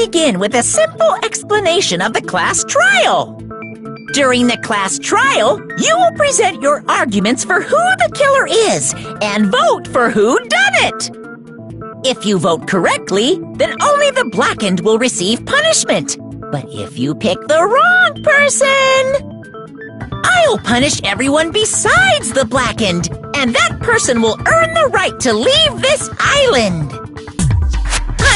begin with a simple explanation of the class trial. During the class trial, you will present your arguments for who the killer is and vote for who done it. If you vote correctly, then only the blackened will receive punishment. But if you pick the wrong person, I'll punish everyone besides the blackened, and that person will earn the right to leave this island.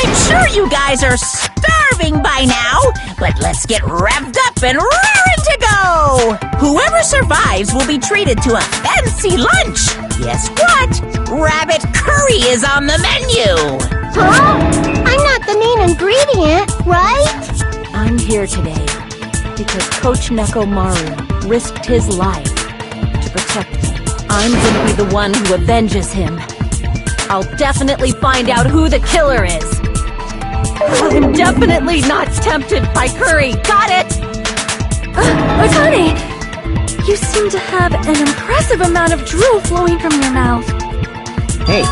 I'm sure you guys are starving by now, but let's get revved up and raring to go! Whoever survives will be treated to a fancy lunch. Guess what? Rabbit curry is on the menu! Huh? I'm not the main ingredient, right? I'm here today because Coach Nekomaru risked his life to protect me. I'm gonna be the one who avenges him. I'll definitely find out who the killer is. I'm definitely not tempted by curry. Got it? Akane! You seem to have an impressive amount of drool flowing from your mouth. Hey,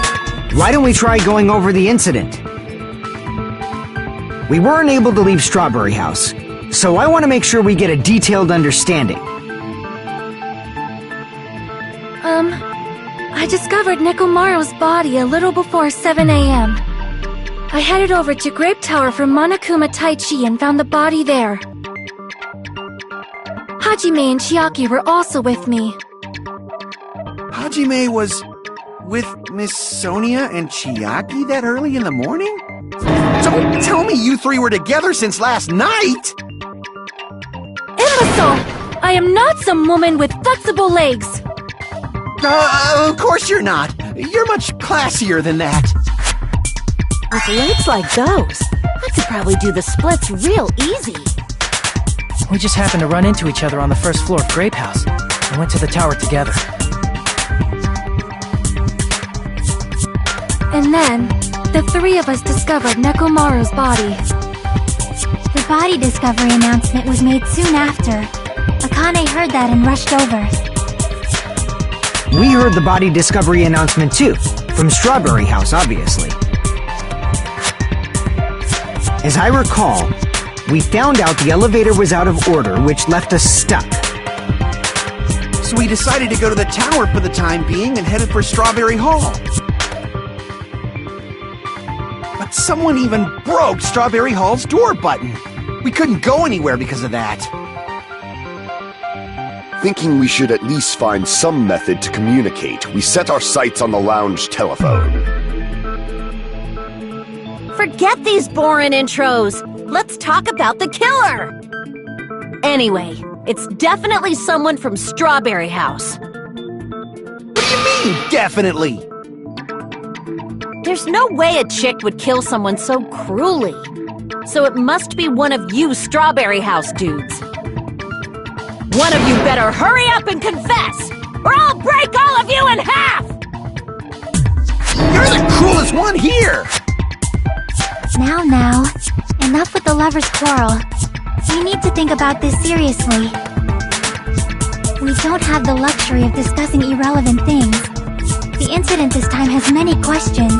why don't we try going over the incident? We weren't able to leave Strawberry House, so I want to make sure we get a detailed understanding. I discovered Nekomaru's body a little before 7 a.m. I headed over to Grape Tower for Monokuma Taichi and found the body there. Hajime and Chiaki were also with me. Hajime was with Miss Sonia and Chiaki that early in the morning? Don't tell me you three were together since last night! Imbecile! I am not some woman with flexible legs! Of course you're not! You're much classier than that! With legs like those, I could probably do the splits real easy. We just happened to run into each other on the first floor of Grape House and went to the tower together. And then, the three of us discovered Nekomaru's body. The body discovery announcement was made soon after. Akane heard that and rushed over. We heard the body discovery announcement too, from Strawberry House, obviously. As I recall, we found out the elevator was out of order, which left us stuck. So we decided to go to the tower for the time being and headed for Strawberry Hall. But someone even broke Strawberry Hall's door button. We couldn't go anywhere because of that. Thinking we should at least find some method to communicate, we set our sights on the lounge telephone. Forget these boring intros. Let's talk about the killer. Anyway, it's definitely someone from Strawberry House. What do you mean, definitely? There's no way a chick would kill someone so cruelly. So it must be one of you Strawberry House dudes. One of you better hurry up and confess, or I'll break all of you in half! You're the cruelest one here! Now, enough with the lovers' quarrel. We need to think about this seriously. We don't have the luxury of discussing irrelevant things. The incident this time has many questions.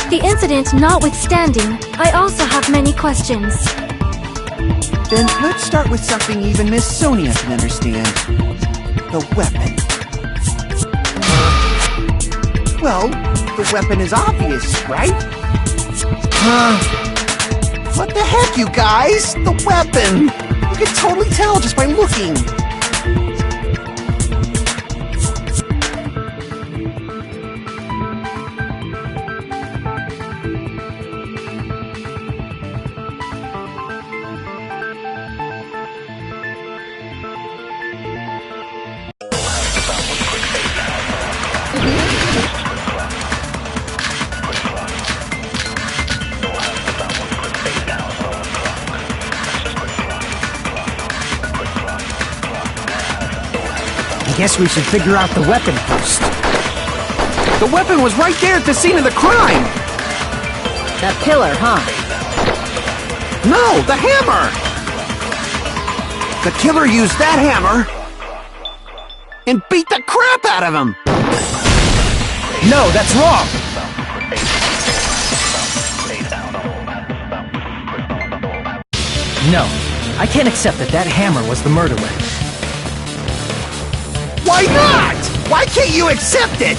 The incident notwithstanding, I also have many questions. Then let's start with something even Miss Sonia can understand. The weapon. Well, the weapon is obvious, right? What the heck, you guys? The weapon! You can totally tell just by looking. I guess we should figure out the weapon first. The weapon was right there at the scene of the crime! The killer, huh? No, the hammer! The killer used that hammer and beat the crap out of him! No, that's wrong! No, I can't accept that hammer was the murder weapon. Why not? Why can't you accept it?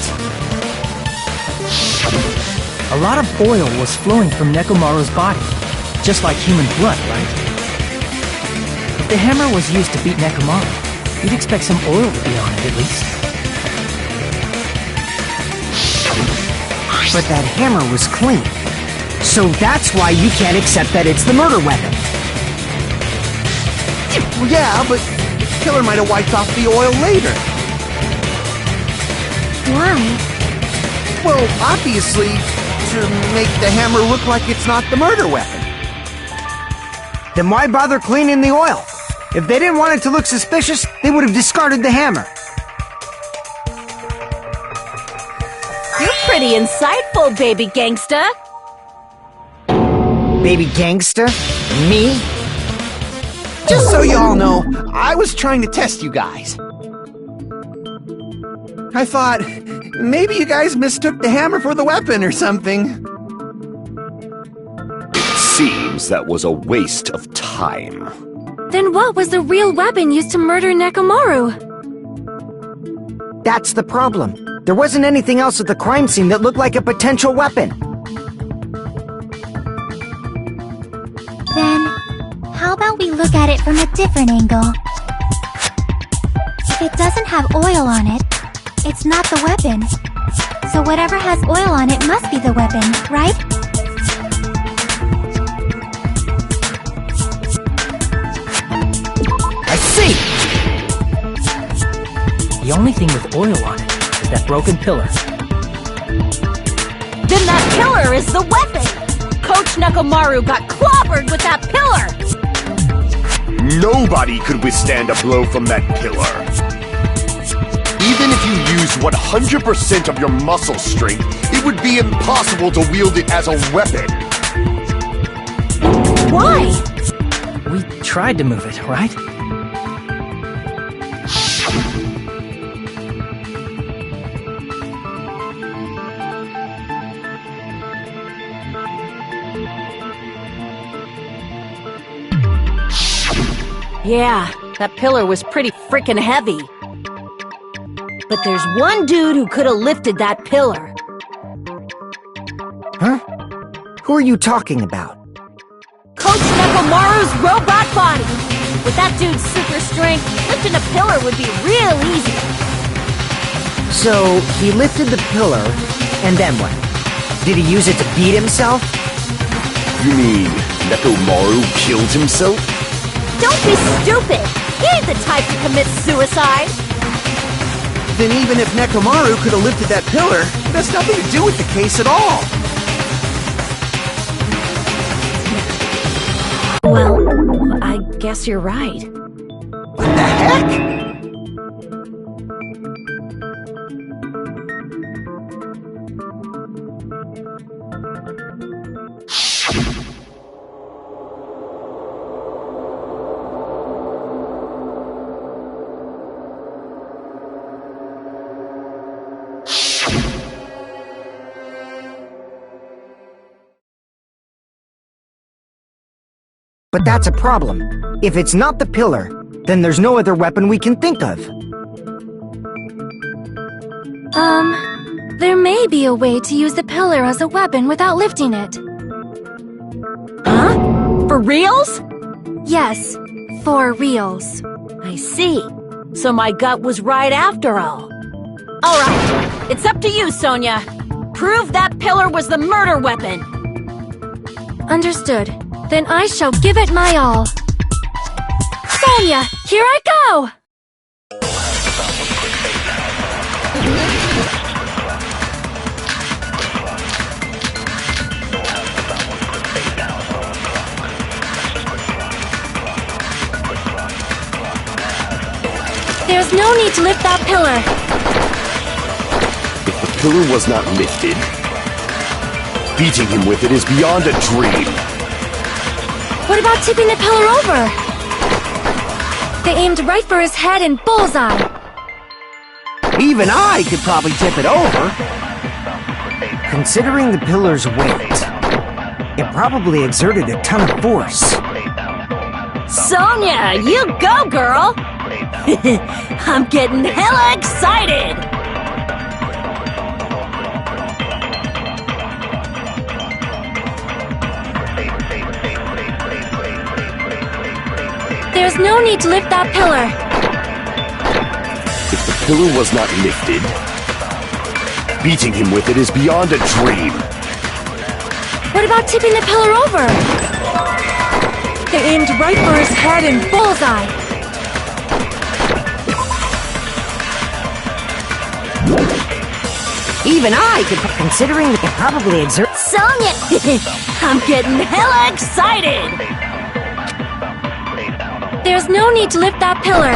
A lot of oil was flowing from Nekomaru's body, just like human blood, right? If the hammer was used to beat Nekomaru, you'd expect some oil to be on it at least. But that hammer was clean. So that's why you can't accept that it's the murder weapon. Well, yeah, but the killer might have wiped off the oil later. Why? Well, obviously, to make the hammer look like it's not the murder weapon. Then why bother cleaning the oil? If they didn't want it to look suspicious, they would have discarded the hammer. You're pretty insightful, baby gangsta. Baby gangsta? Me? Just so you all know, I was trying to test you guys. I thought, maybe you guys mistook the hammer for the weapon or something. It seems that was a waste of time. Then what was the real weapon used to murder Nekomaru? That's the problem. There wasn't anything else at the crime scene that looked like a potential weapon. Then, how about we look at it from a different angle? If it doesn't have oil on it, it's not the weapon. So whatever has oil on it must be the weapon, right? I see! The only thing with oil on it is that broken pillar. Then that pillar is the weapon! Coach Nekomaru got clobbered with that pillar! Nobody could withstand a blow from that pillar. Even if you used 100% of your muscle strength, it would be impossible to wield it as a weapon. Why? We tried to move it, right? Yeah, that pillar was pretty freaking heavy. But there's one dude who could have lifted that pillar. Huh? Who are you talking about? Coach Nekomaru's robot body! With that dude's super strength, lifting a pillar would be real easy. So, he lifted the pillar, and then what? Did he use it to beat himself? You mean Nekomaru killed himself? Don't be stupid! He ain't the type to commit suicide! Then even if Nekomaru could have lifted that pillar, it has nothing to do with the case at all. Well, I guess you're right. What the heck? But that's a problem. If it's not the pillar, then there's no other weapon we can think of. There may be a way to use the pillar as a weapon without lifting it. Huh? For reals? Yes, for reals. I see. So my gut was right after all. Alright, it's up to you, Sonia. Prove that pillar was the murder weapon. Understood. Then I shall give it my all. Sonia, here I go! There's no need to lift that pillar. If the pillar was not lifted, beating him with it is beyond a dream. What about tipping the pillar over? They aimed right for his head and bullseye. Even I could probably tip it over. Considering the pillar's weight, it probably exerted a ton of force. Sonia, you go, girl! I'm getting hella excited! There's no need to lift that pillar. If the pillar was not lifted, beating him with it is beyond a dream. What about tipping the pillar over? They aimed right for his head and bullseye. Even I could, considering it could probably exert. Sonia! I'm getting hella excited! There's no need to lift that pillar.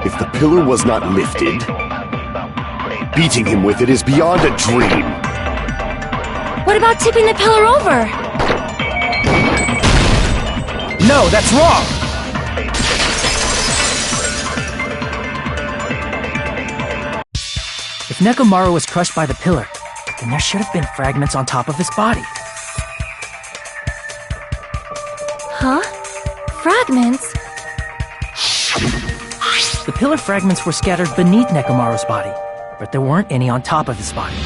If the pillar was not lifted, beating him with it is beyond a dream. What about tipping the pillar over? No, that's wrong! If Nekomaru was crushed by the pillar, then there should have been fragments on top of his body. Huh? Fragments? The pillar fragments were scattered beneath Nekomaru's body, but there weren't any on top of his body.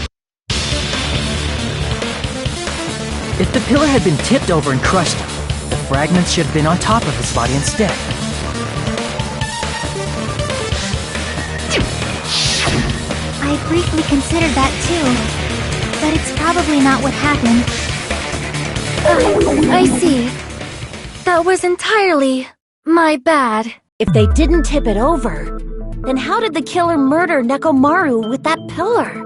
If the pillar had been tipped over and crushed him, the fragments should have been on top of his body instead. I briefly considered that too, but it's probably not what happened. I see. That was entirely my bad. If they didn't tip it over, then how did the killer murder Nekomaru with that pillar?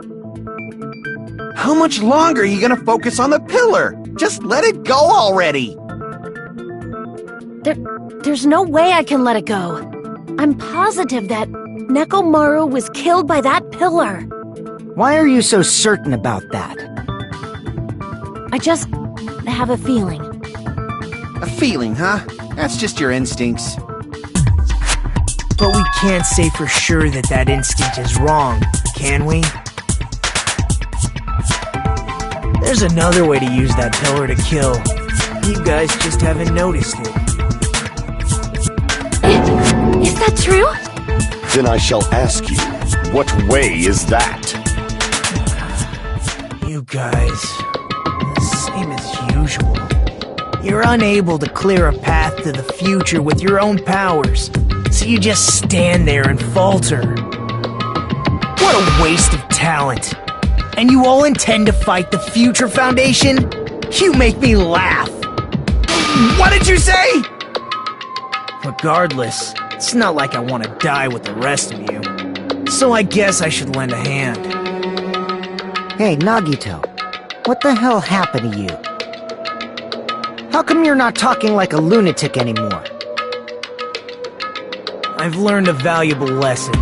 How much longer are you gonna focus on the pillar? Just let it go already! There's no way I can let it go. I'm positive that Nekomaru was killed by that pillar. Why are you so certain about that? I just have a feeling. A feeling, huh? That's just your instincts. But we can't say for sure that that instinct is wrong, can we? There's another way to use that pillar to kill. You guys just haven't noticed it. Is that true? Then I shall ask you, what way is that? You guys, same as usual. You're unable to clear a path to the future with your own powers, so you just stand there and falter. What a waste of talent. And you all intend to fight the Future Foundation? You make me laugh. What did you say? Regardless, it's not like I want to die with the rest of you. So I guess I should lend a hand. Hey, Nagito, what the hell happened to you? How come you're not talking like a lunatic anymore? I've learned a valuable lesson.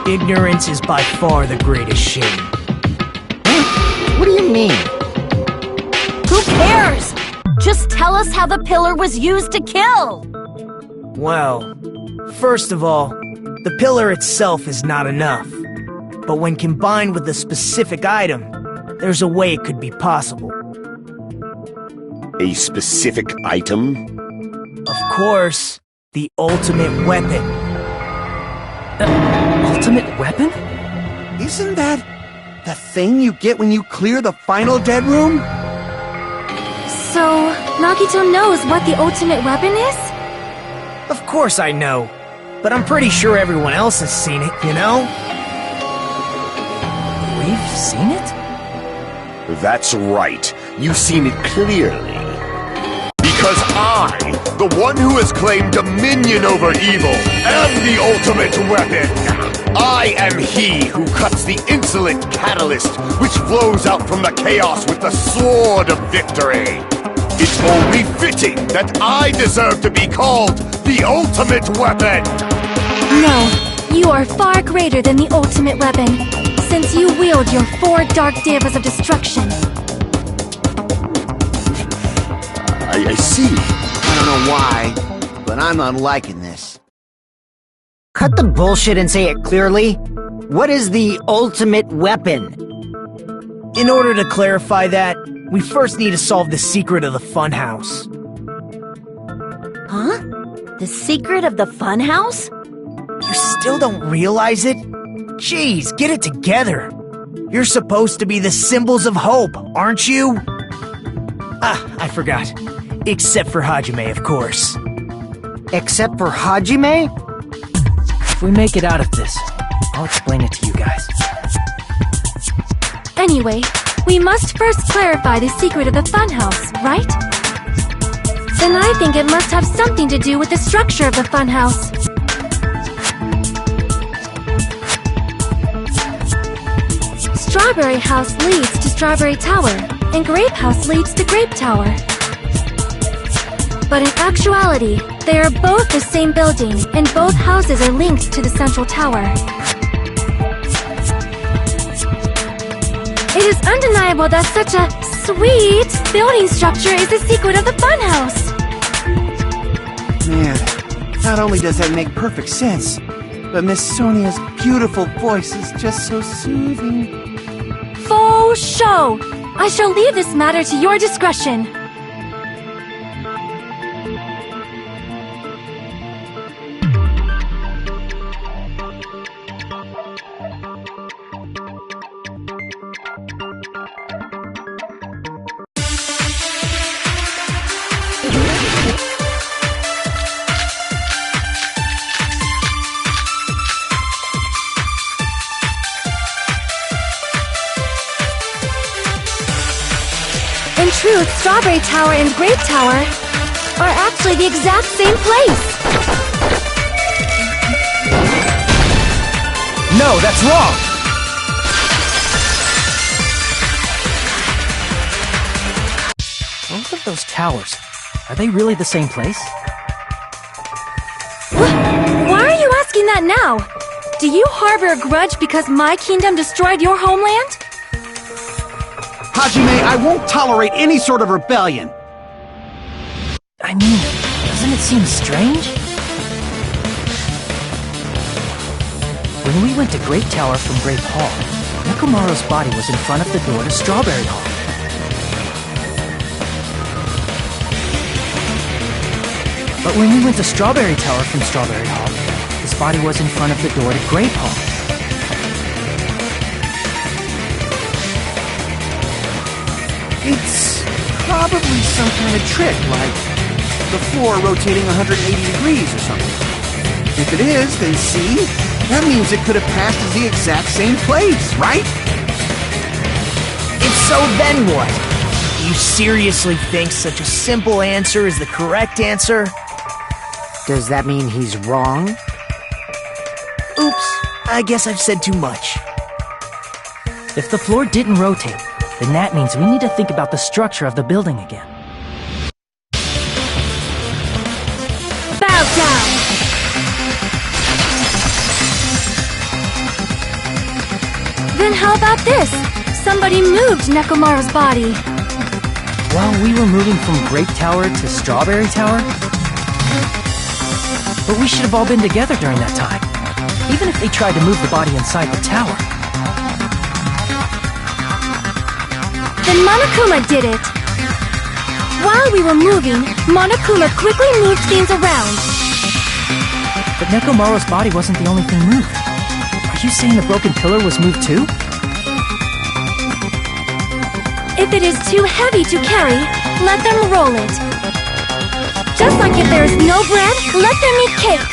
Ignorance is by far the greatest shame. What do you mean? Who cares? Just tell us how the pillar was used to kill! Well, first of all, the pillar itself is not enough. But when combined with a specific item, there's a way it could be possible. A specific item? Of course, the ultimate weapon. Ultimate weapon? Isn't that the thing you get when you clear the final dead room? So, Nagito knows what the ultimate weapon is? Of course I know, but I'm pretty sure everyone else has seen it, you know? We've seen it? That's right. You've seen it clearly. Because I, the one who has claimed dominion over evil, am the ultimate weapon. I am he who cuts the insolent catalyst which flows out from the chaos with the sword of victory. It's only fitting that I deserve to be called the ultimate weapon. No, you are far greater than the ultimate weapon, since you wield your 4 dark devas of destruction. I see. I don't know why, but I'm unliking this. Cut the bullshit and say it clearly. What is the ultimate weapon? In order to clarify that, we first need to solve the secret of the funhouse. Huh? The secret of the funhouse? You still don't realize it? Jeez, get it together. You're supposed to be the symbols of hope, aren't you? Ah, I forgot. Except for Hajime, of course. Except for Hajime? If we make it out of this, I'll explain it to you guys. Anyway, we must first clarify the secret of the funhouse, right? Then I think it must have something to do with the structure of the funhouse. Strawberry House leads to Strawberry Tower, and Grape House leads to Grape Tower. But in actuality, they are both the same building, and both houses are linked to the central tower. It is undeniable that such a sweet building structure is the secret of the funhouse. Man, not only does that make perfect sense, but Miss Sonia's beautiful voice is just so soothing. Faux show! I shall leave this matter to your discretion. In truth, Strawberry Tower and Grape Tower are actually the exact same place. No, that's wrong! Both of those towers, are they really the same place? Why are you asking that now? Do you harbor a grudge because my kingdom destroyed your homeland? Hajime, I won't tolerate any sort of rebellion. I mean, doesn't it seem strange? When we went to Grape Tower from Grape Hall, Nekomaru's body was in front of the door to Strawberry Hall. But when we went to Strawberry Tower from Strawberry Hall, his body was in front of the door to Grape Hall. It's probably some kind of trick, like the floor rotating 180 degrees or something. If it is, then see? That means it could have passed as the exact same place, right? If so, then what? You seriously think such a simple answer is the correct answer? Does that mean he's wrong? Oops, I guess I've said too much. If the floor didn't rotate, then that means we need to think about the structure of the building again. Bow down! Then how about this? Somebody moved Nekomaru's body. While we were moving from Grape Tower to Strawberry Tower? But we should have all been together during that time, even if they tried to move the body inside the tower. Then Monokuma did it! While we were moving, Monokuma quickly moved things around. But Nekomaru's body wasn't the only thing moved. Are you saying the broken pillar was moved too? If it is too heavy to carry, let them roll it. Just like if there is no bread, let them eat cake.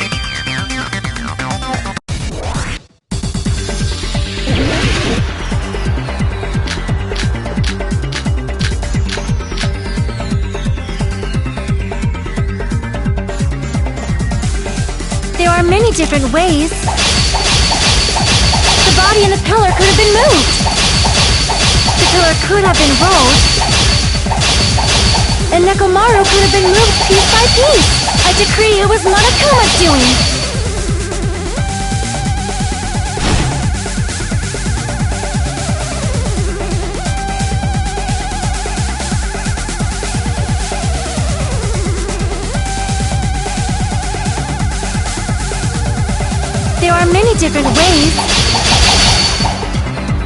There are many different ways. The body and the pillar could have been moved. The pillar could have been rolled. And Nekomaru could have been moved piece by piece. I decree it was Monokuma's doing. There are many different ways.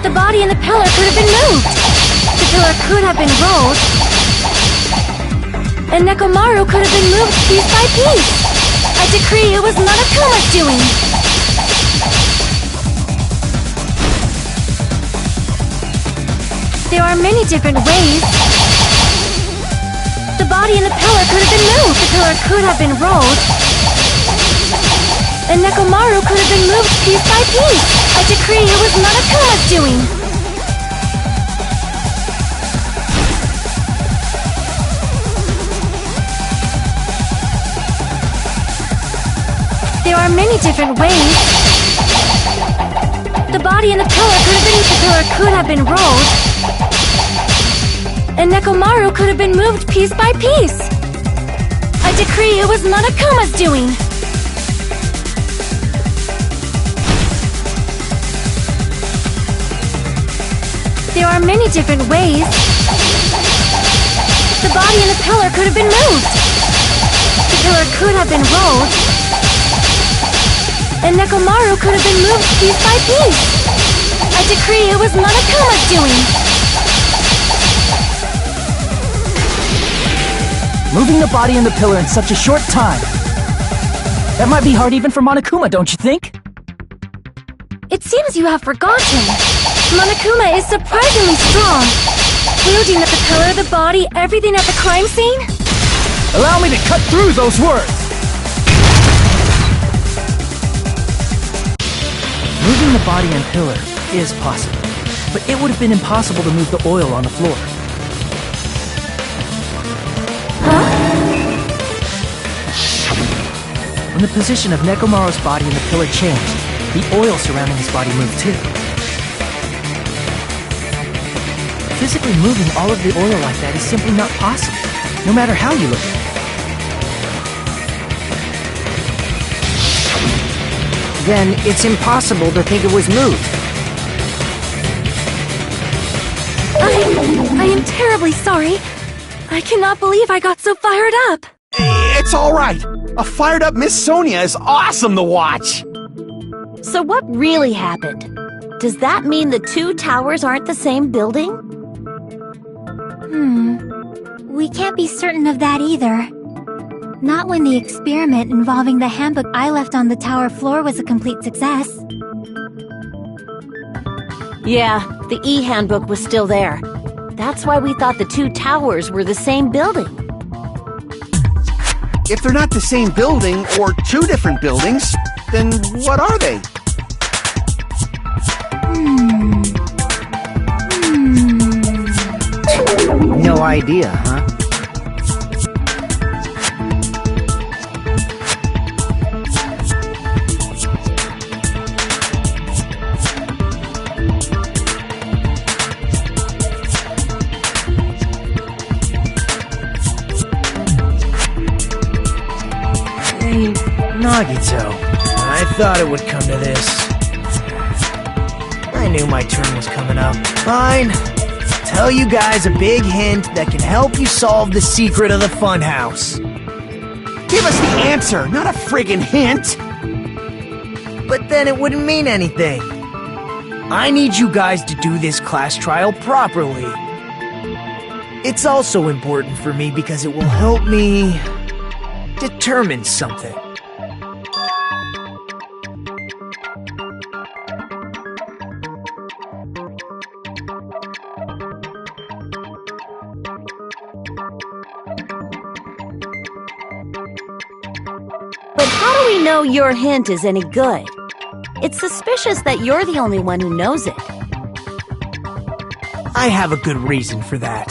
The body and the pillar could have been moved. The pillar could have been rolled. and Nekomaru could have been moved piece by piece. I decree it was Monokuma's doing. There are many different ways. The body and the pillar could have been moved. The pillar could have been rolled. And Nekomaru could have been moved piece by piece. I decree it was Monokuma's doing. There are many different ways. The body and the pillar could have been rolled. And Nekomaru could have been moved piece by piece. I decree it was Monokuma's doing. There are many different ways. The body and the pillar could have been moved. The pillar could have been rolled. And Nekomaru could have been moved piece by piece. I decree it was Monokuma's doing. Moving the body and the pillar in such a short time. That might be hard even for Monokuma, don't you think? It seems you have forgotten. Monokuma is surprisingly strong. Wielding at the pillar, the body, everything at the crime scene? Allow me to cut through those words! Moving the body and pillar is possible, but it would have been impossible to move the oil on the floor. When the position of Nekomaru's body and the pillar changed, the oil surrounding his body moved too. Physically moving all of the oil like that is simply not possible, no matter how you look at it. Then it's impossible to think it was moved. I am terribly sorry. I cannot believe I got so fired up. It's all right. A fired up Miss Sonia is awesome to watch. So what really happened? Does that mean the two towers aren't the same building? We can't be certain of that either. Not when the experiment involving the handbook I left on the tower floor was a complete success. Yeah, the E-handbook was still there. That's why we thought the two towers were the same building. If they're not the same building, or two different buildings, then what are they? No idea, huh? Hey, Nagito, I thought it would come to this. I knew my turn was coming up. Fine. Tell you guys a big hint that can help you solve the secret of the funhouse. Give us the answer, not a friggin' hint! But then it wouldn't mean anything. I need you guys to do this class trial properly. It's also important for me because it will help me determine something. But how do we know your hint is any good? It's suspicious that you're the only one who knows it. I have a good reason for that.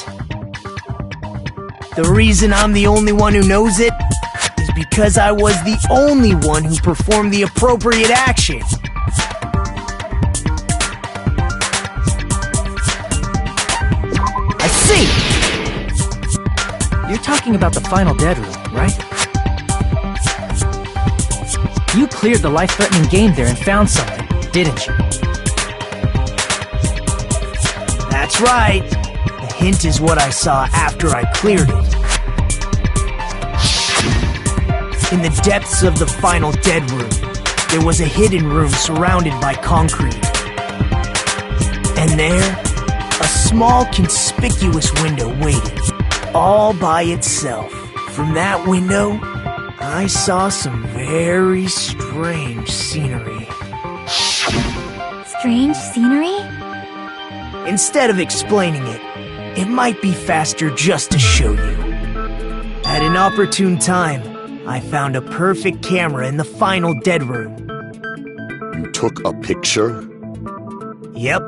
The reason I'm the only one who knows it is because I was the only one who performed the appropriate action. I see! You're talking about the final dead room, right? You cleared the life-threatening game there and found something, didn't you? That's right. The hint is what I saw after I cleared it. In the depths of the final dead room, there was a hidden room surrounded by concrete. And there, a small conspicuous window waited, all by itself. From that window, I saw some very strange scenery. Strange scenery? Instead of explaining it, it might be faster just to show you. At an opportune time, I found a perfect camera in the final dead room. You took a picture? Yep.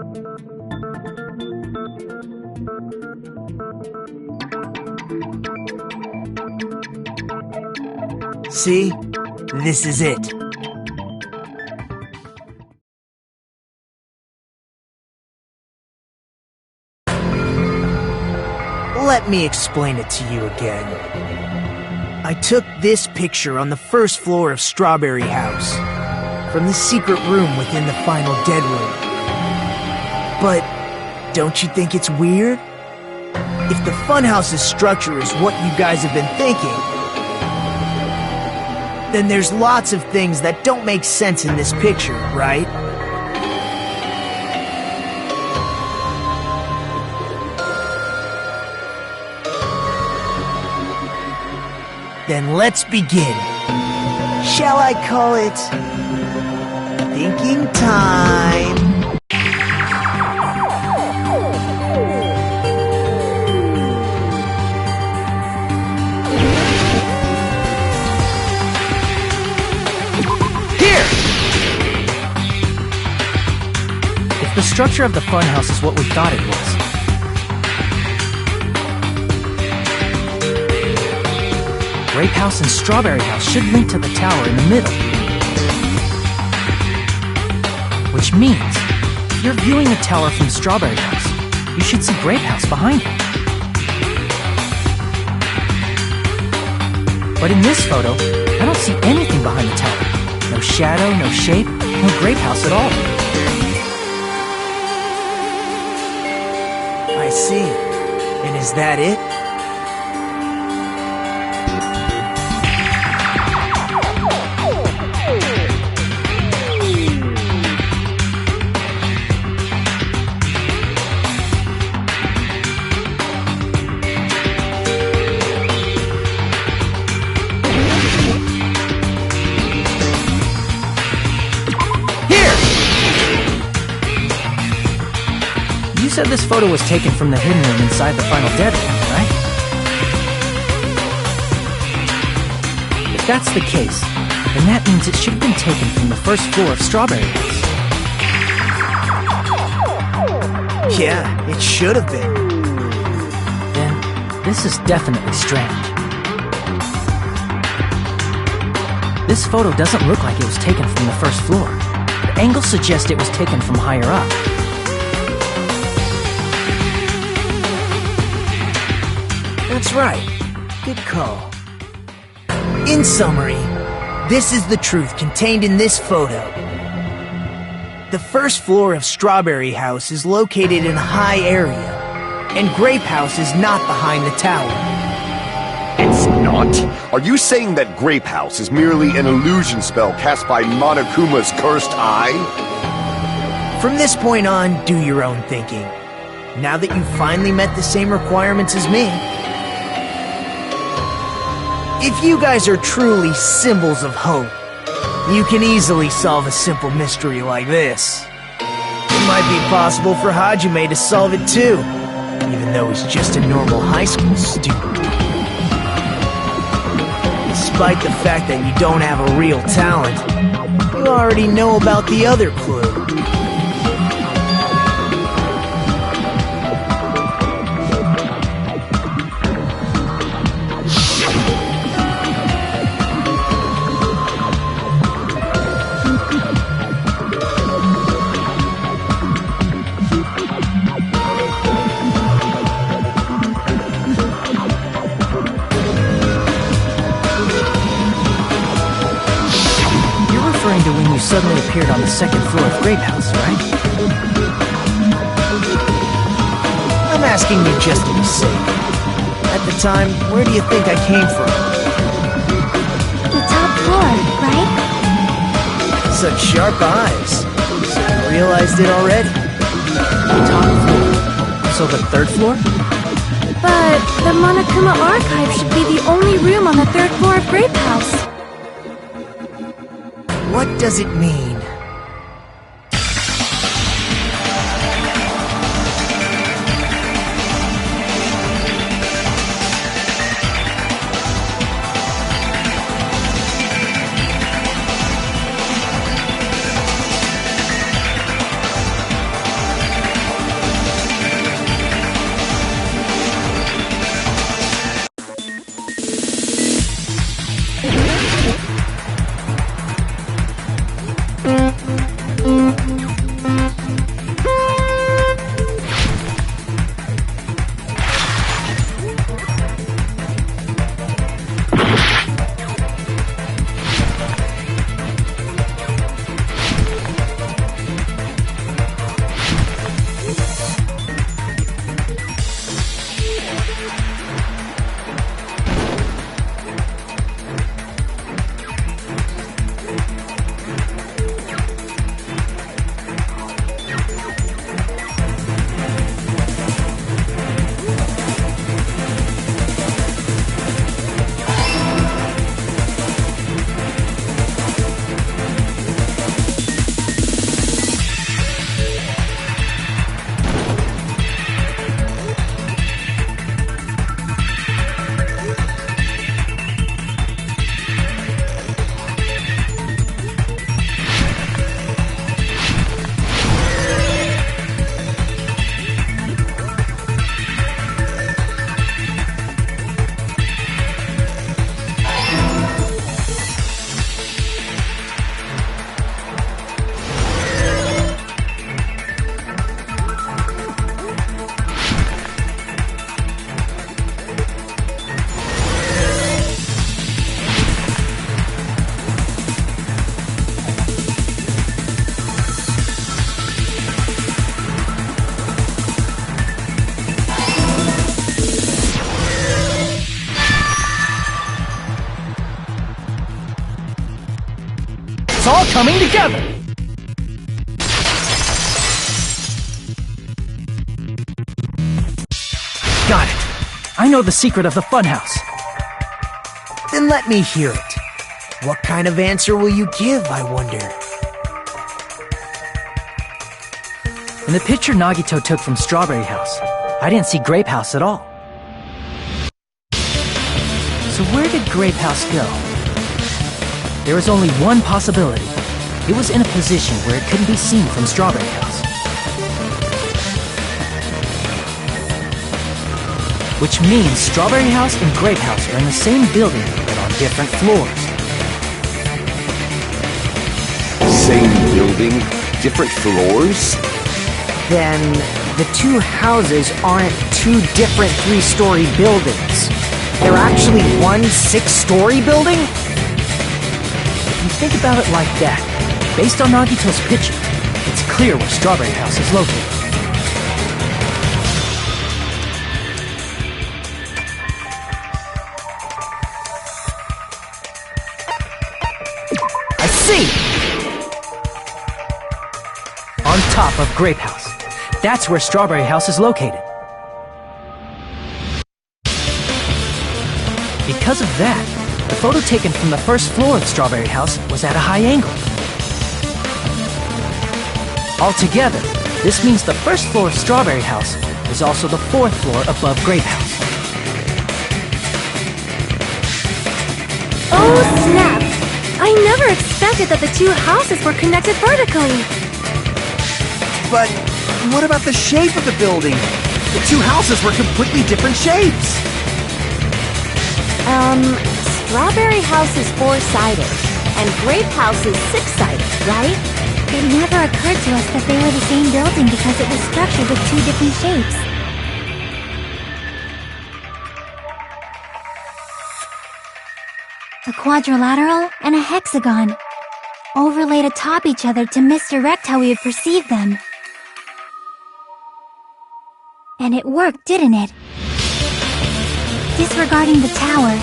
See? This is it. Let me explain it to you again. I took this picture on the first floor of Strawberry House, from the secret room within the final dead room. But don't you think it's weird? If the funhouse's structure is what you guys have been thinking, then there's lots of things that don't make sense in this picture, right? Then let's begin. Shall I call it thinking time? Here! If the structure of the funhouse is what we thought it was, Grape House and Strawberry House should link to the tower in the middle. Which means, if you're viewing the tower from Strawberry House, you should see Grape House behind it. But in this photo, I don't see anything behind the tower. No shadow, no shape, no Grape House at all. I see. And is that it? You said this photo was taken from the hidden room inside the final dead room, right? If that's the case, then that means it should have been taken from the first floor of Strawberry House. Yeah, it should have been. Then, this is definitely strange. This photo doesn't look like it was taken from the first floor. The angles suggest it was taken from higher up. That's right. Good call. In summary, this is the truth contained in this photo. The first floor of Strawberry House is located in a high area, and Grape House is not behind the tower. It's not? Are you saying that Grape House is merely an illusion spell cast by Monokuma's cursed eye? From this point on, do your own thinking. Now that you've finally met the same requirements as me. If you guys are truly symbols of hope, you can easily solve a simple mystery like this. It might be possible for Hajime to solve it too, even though he's just a normal high school student. Despite the fact that you don't have a real talent, you already know about the other clue. Referring to when you suddenly appeared on the second floor of Grape House, right? I'm asking you just to be safe. At the time, where do you think I came from? The top floor, right? Such sharp eyes. So you realized it already? Top floor. So the third floor? But the Monokuma archive should be the only room on the 3rd floor of Grape House. What does it mean? It's all coming together! Got it! I know the secret of the funhouse. Then let me hear it. What kind of answer will you give, I wonder? In the picture Nagito took from Strawberry House, I didn't see Grape House at all. So where did Grape House go? There was only one possibility. It was in a position where it couldn't be seen from Strawberry House. Which means Strawberry House and Grape House are in the same building, but on different floors. Same building, different floors? Then the two houses aren't two different 3-story buildings. They're actually one 6-story building? If you think about it like that, based on Nagito's picture, it's clear where Strawberry House is located. I see! On top of Grape House. That's where Strawberry House is located. Because of that, the photo taken from the first floor of Strawberry House was at a high angle. Altogether, this means the first floor of Strawberry House is also the 4th floor above Grape House. Oh, snap! I never expected that the two houses were connected vertically. But what about the shape of the building? The two houses were completely different shapes. Strawberry House is 4-sided, and Grape House is 6-sided, right? It never occurred to us that they were the same building because it was structured with 2 different shapes. A quadrilateral and a hexagon, overlaid atop each other to misdirect how we would perceive them. And it worked, didn't it? Disregarding the tower,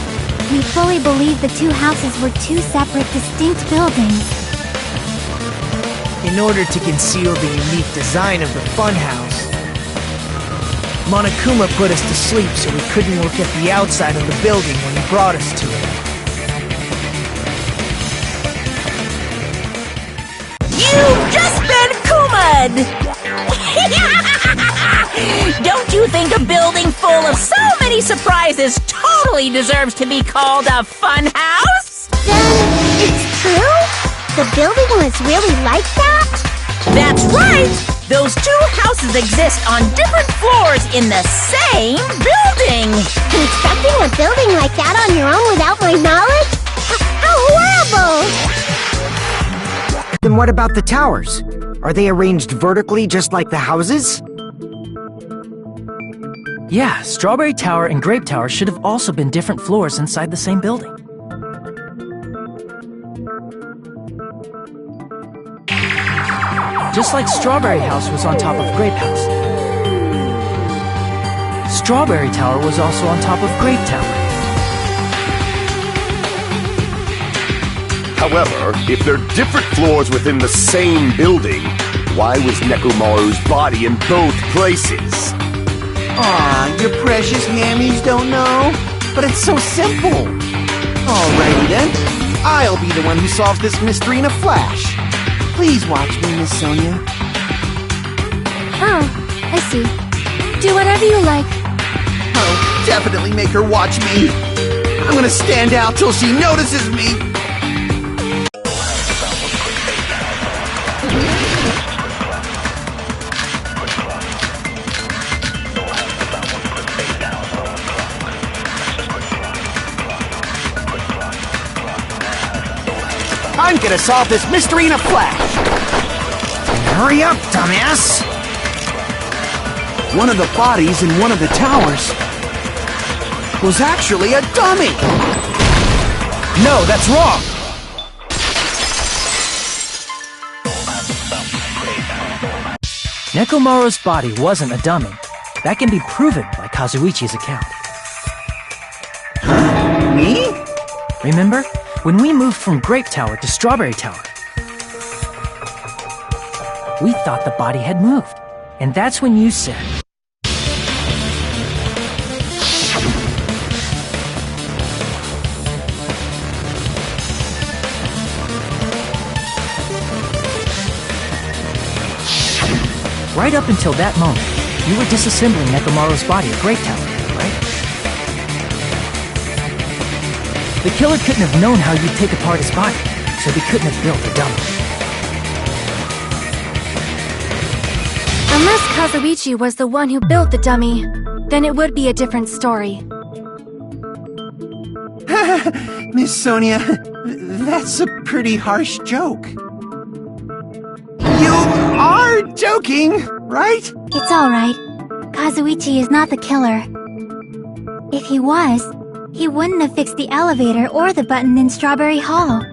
we fully believed the two houses were 2 separate, distinct buildings. In order to conceal the unique design of the funhouse, Monokuma put us to sleep so we couldn't look at the outside of the building when he brought us to it. You've just been Kuma'd! Don't you think a building full of so many surprises totally deserves to be called a fun house? Then, it's true? The building was really like that? That's right! Those two houses exist on different floors in the same building! Constructing a building like that on your own without my knowledge? How horrible! Then what about the towers? Are they arranged vertically just like the houses? Yeah, Strawberry Tower and Grape Tower should have also been different floors inside the same building. Just like Strawberry House was on top of Grape House. Strawberry Tower was also on top of Grape Tower. However, if they're different floors within the same building, why was Nekomaru's body in both places? Aw, your precious hammies don't know? But it's so simple. Alrighty then. I'll be the one who solves this mystery in a flash. Please watch me, Miss Sonia. Oh, I see. Do whatever you like. Oh, definitely make her watch me. I'm gonna stand out till she notices me. I'm gonna solve this mystery in a flash! Hurry up, dumbass! One of the bodies in one of the towers was actually a dummy! No, that's wrong! Nekomaru's body wasn't a dummy. That can be proven by Kazuichi's account. Me? Remember? When we moved from Grape Tower to Strawberry Tower, we thought the body had moved. And that's when you said, right up until that moment, you were disassembling Nekomaru's body at Grape Tower, right? The killer couldn't have known how you'd take apart his body, so he couldn't have built a dummy. Unless Kazuichi was the one who built the dummy, then it would be a different story. Miss Sonia, that's a pretty harsh joke. You are joking, right? It's alright. Kazuichi is not the killer. If he was, he wouldn't have fixed the elevator or the button in Strawberry Hall.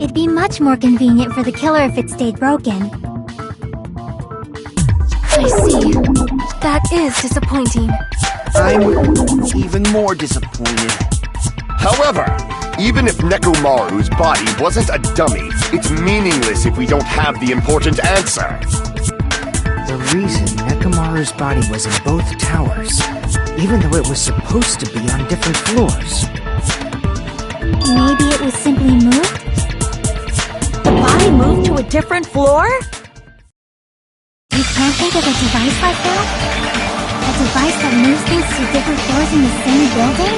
It'd be much more convenient for the killer if it stayed broken. I see. That is disappointing. I'm even more disappointed. However, even if Nekomaru's body wasn't a dummy, it's meaningless if we don't have the important answer. The reason Nekomaru's body was in both towers, even though it was supposed to be on different floors. Maybe it was simply moved? The body moved to a different floor? You can't think of a device like that? A device that moves things to different floors in the same building?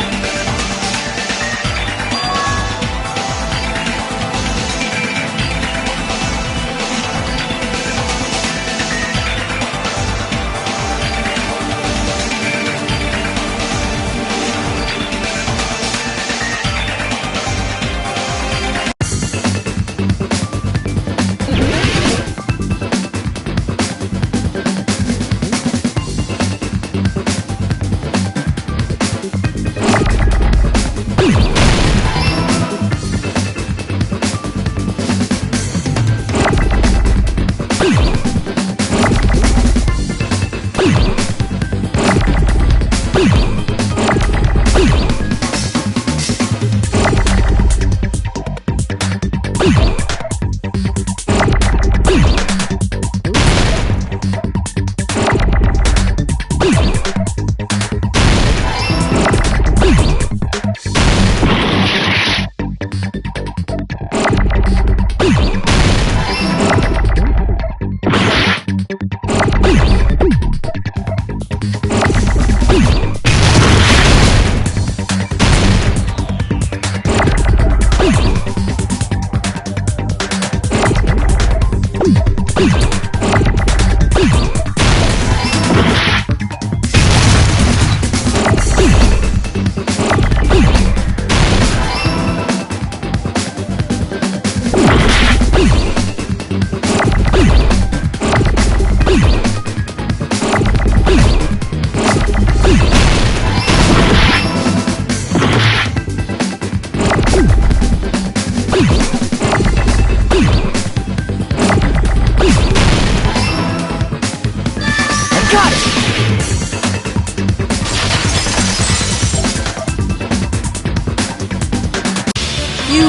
You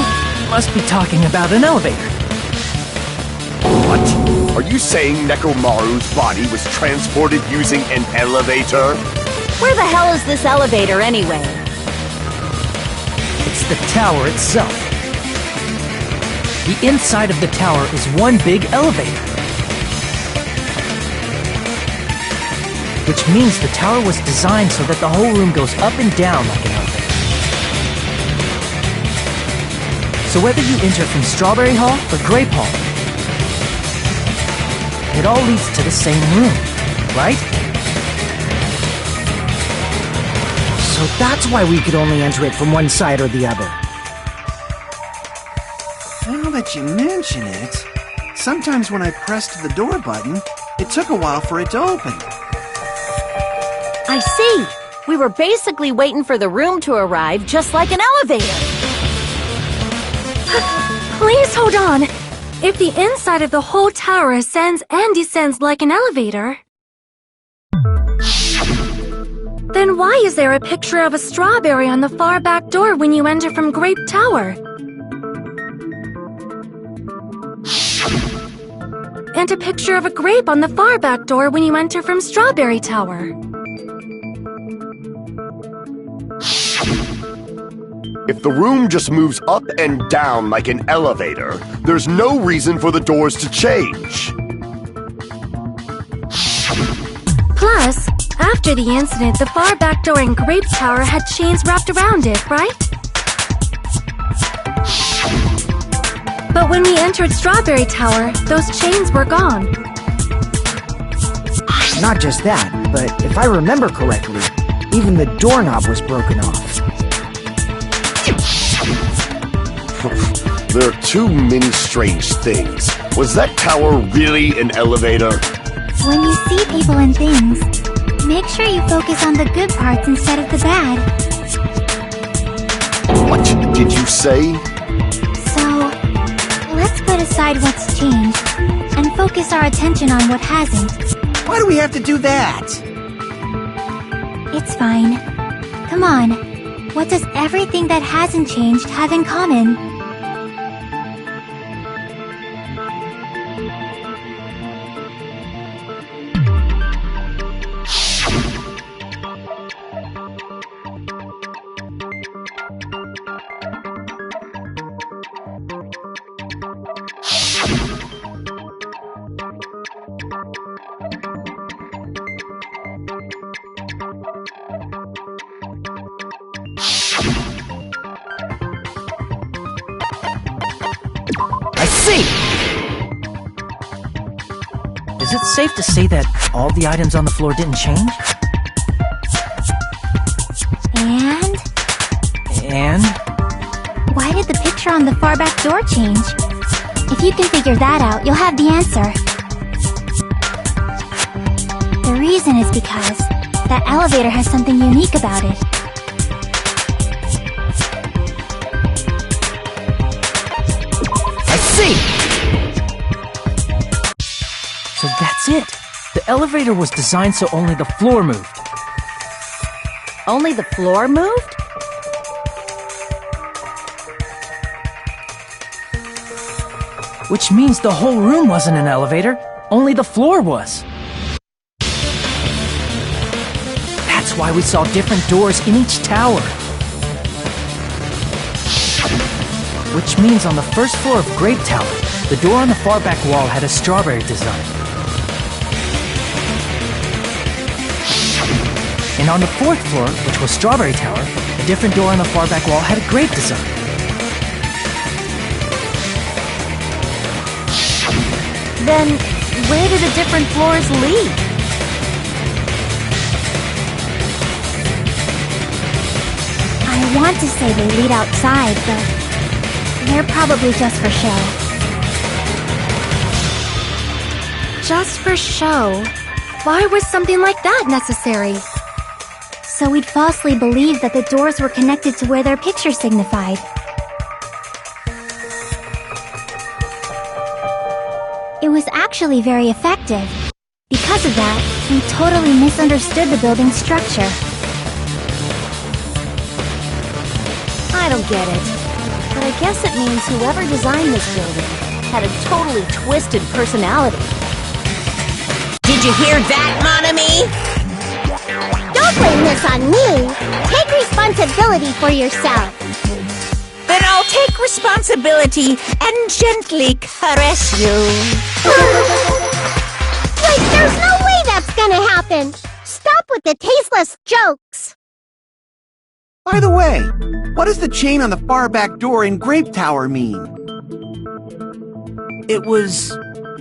must be talking about an elevator. What? Are you saying Nekomaru's body was transported using an elevator? Where the hell is this elevator anyway? It's the tower itself. The inside of the tower is one big elevator. Which means the tower was designed so that the whole room goes up and down like an elevator. So whether you enter from Strawberry Hall or Grape Hall, it all leads to the same room, right? So that's why we could only enter it from one side or the other. Now that you mention it, sometimes when I pressed the door button, it took a while for it to open. I see. We were basically waiting for the room to arrive, just like an elevator. Please hold on. If the inside of the whole tower ascends and descends like an elevator, then why is there a picture of a strawberry on the far back door when you enter from Grape Tower? And a picture of a grape on the far back door when you enter from Strawberry Tower. If the room just moves up and down like an elevator, there's no reason for the doors to change. Plus, after the incident, the far back door in Grape Tower had chains wrapped around it, right? But when we entered Strawberry Tower, those chains were gone. Not just that, but if I remember correctly, even the doorknob was broken off. There are too many strange things. Was that tower really an elevator? When you see people and things, make sure you focus on the good parts instead of the bad. What did you say? So, let's put aside what's changed and focus our attention on what hasn't. Why do we have to do that? It's fine. Come on. What does everything that hasn't changed have in common? I see! Is it safe to say that all the items on the floor didn't change? And? Why did the picture on the far back door change? If you can figure that out, you'll have the answer. The reason is because that elevator has something unique about it. I see! So that's it. The elevator was designed so only the floor moved. Only the floor moved? Which means the whole room wasn't an elevator, only the floor was. That's why we saw different doors in each tower. Which means on the first floor of Grape Tower, the door on the far back wall had a strawberry design. And on the fourth floor, which was Strawberry Tower, a different door on the far back wall had a grape design. Then, where do the different floors lead? I want to say they lead outside, but they're probably just for show. Just for show? Why was something like that necessary? So we'd falsely believe that the doors were connected to where their picture signified. It was actually very effective. Because of that, we totally misunderstood the building's structure. I don't get it. But I guess it means whoever designed this building had a totally twisted personality. Did you hear that, mon ami? Don't blame this on me. Take responsibility for yourself. Then I'll take responsibility and gently caress you. Wait, there's no way that's gonna happen. Stop with the tasteless jokes. By the way, what does the chain on the far back door in Grape Tower mean? It was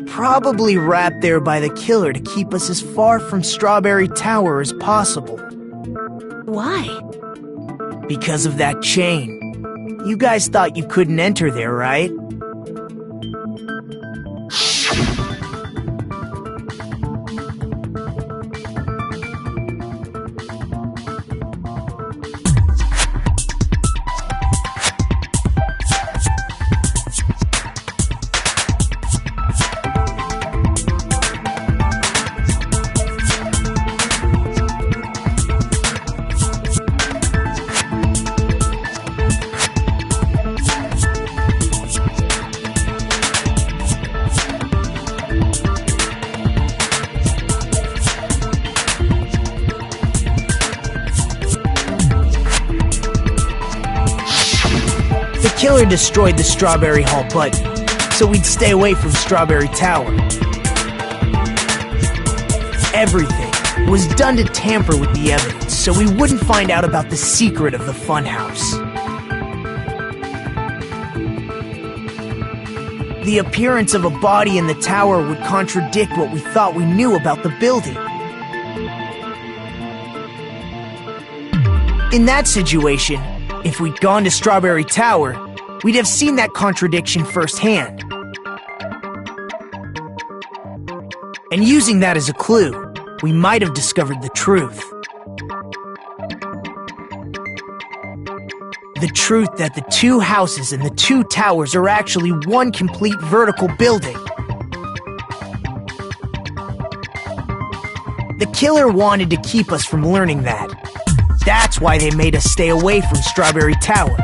probably wrapped there by the killer to keep us as far from Strawberry Tower as possible. Why? Because of that chain. You guys thought you couldn't enter there, right? The killer destroyed the Strawberry Hall button, so we'd stay away from Strawberry Tower. Everything was done to tamper with the evidence, so we wouldn't find out about the secret of the funhouse. The appearance of a body in the tower would contradict what we thought we knew about the building. In that situation, if we'd gone to Strawberry Tower, we'd have seen that contradiction firsthand. And using that as a clue, we might have discovered the truth. The truth that the two houses and the two towers are actually one complete vertical building. The killer wanted to keep us from learning that. That's why they made us stay away from Strawberry Tower.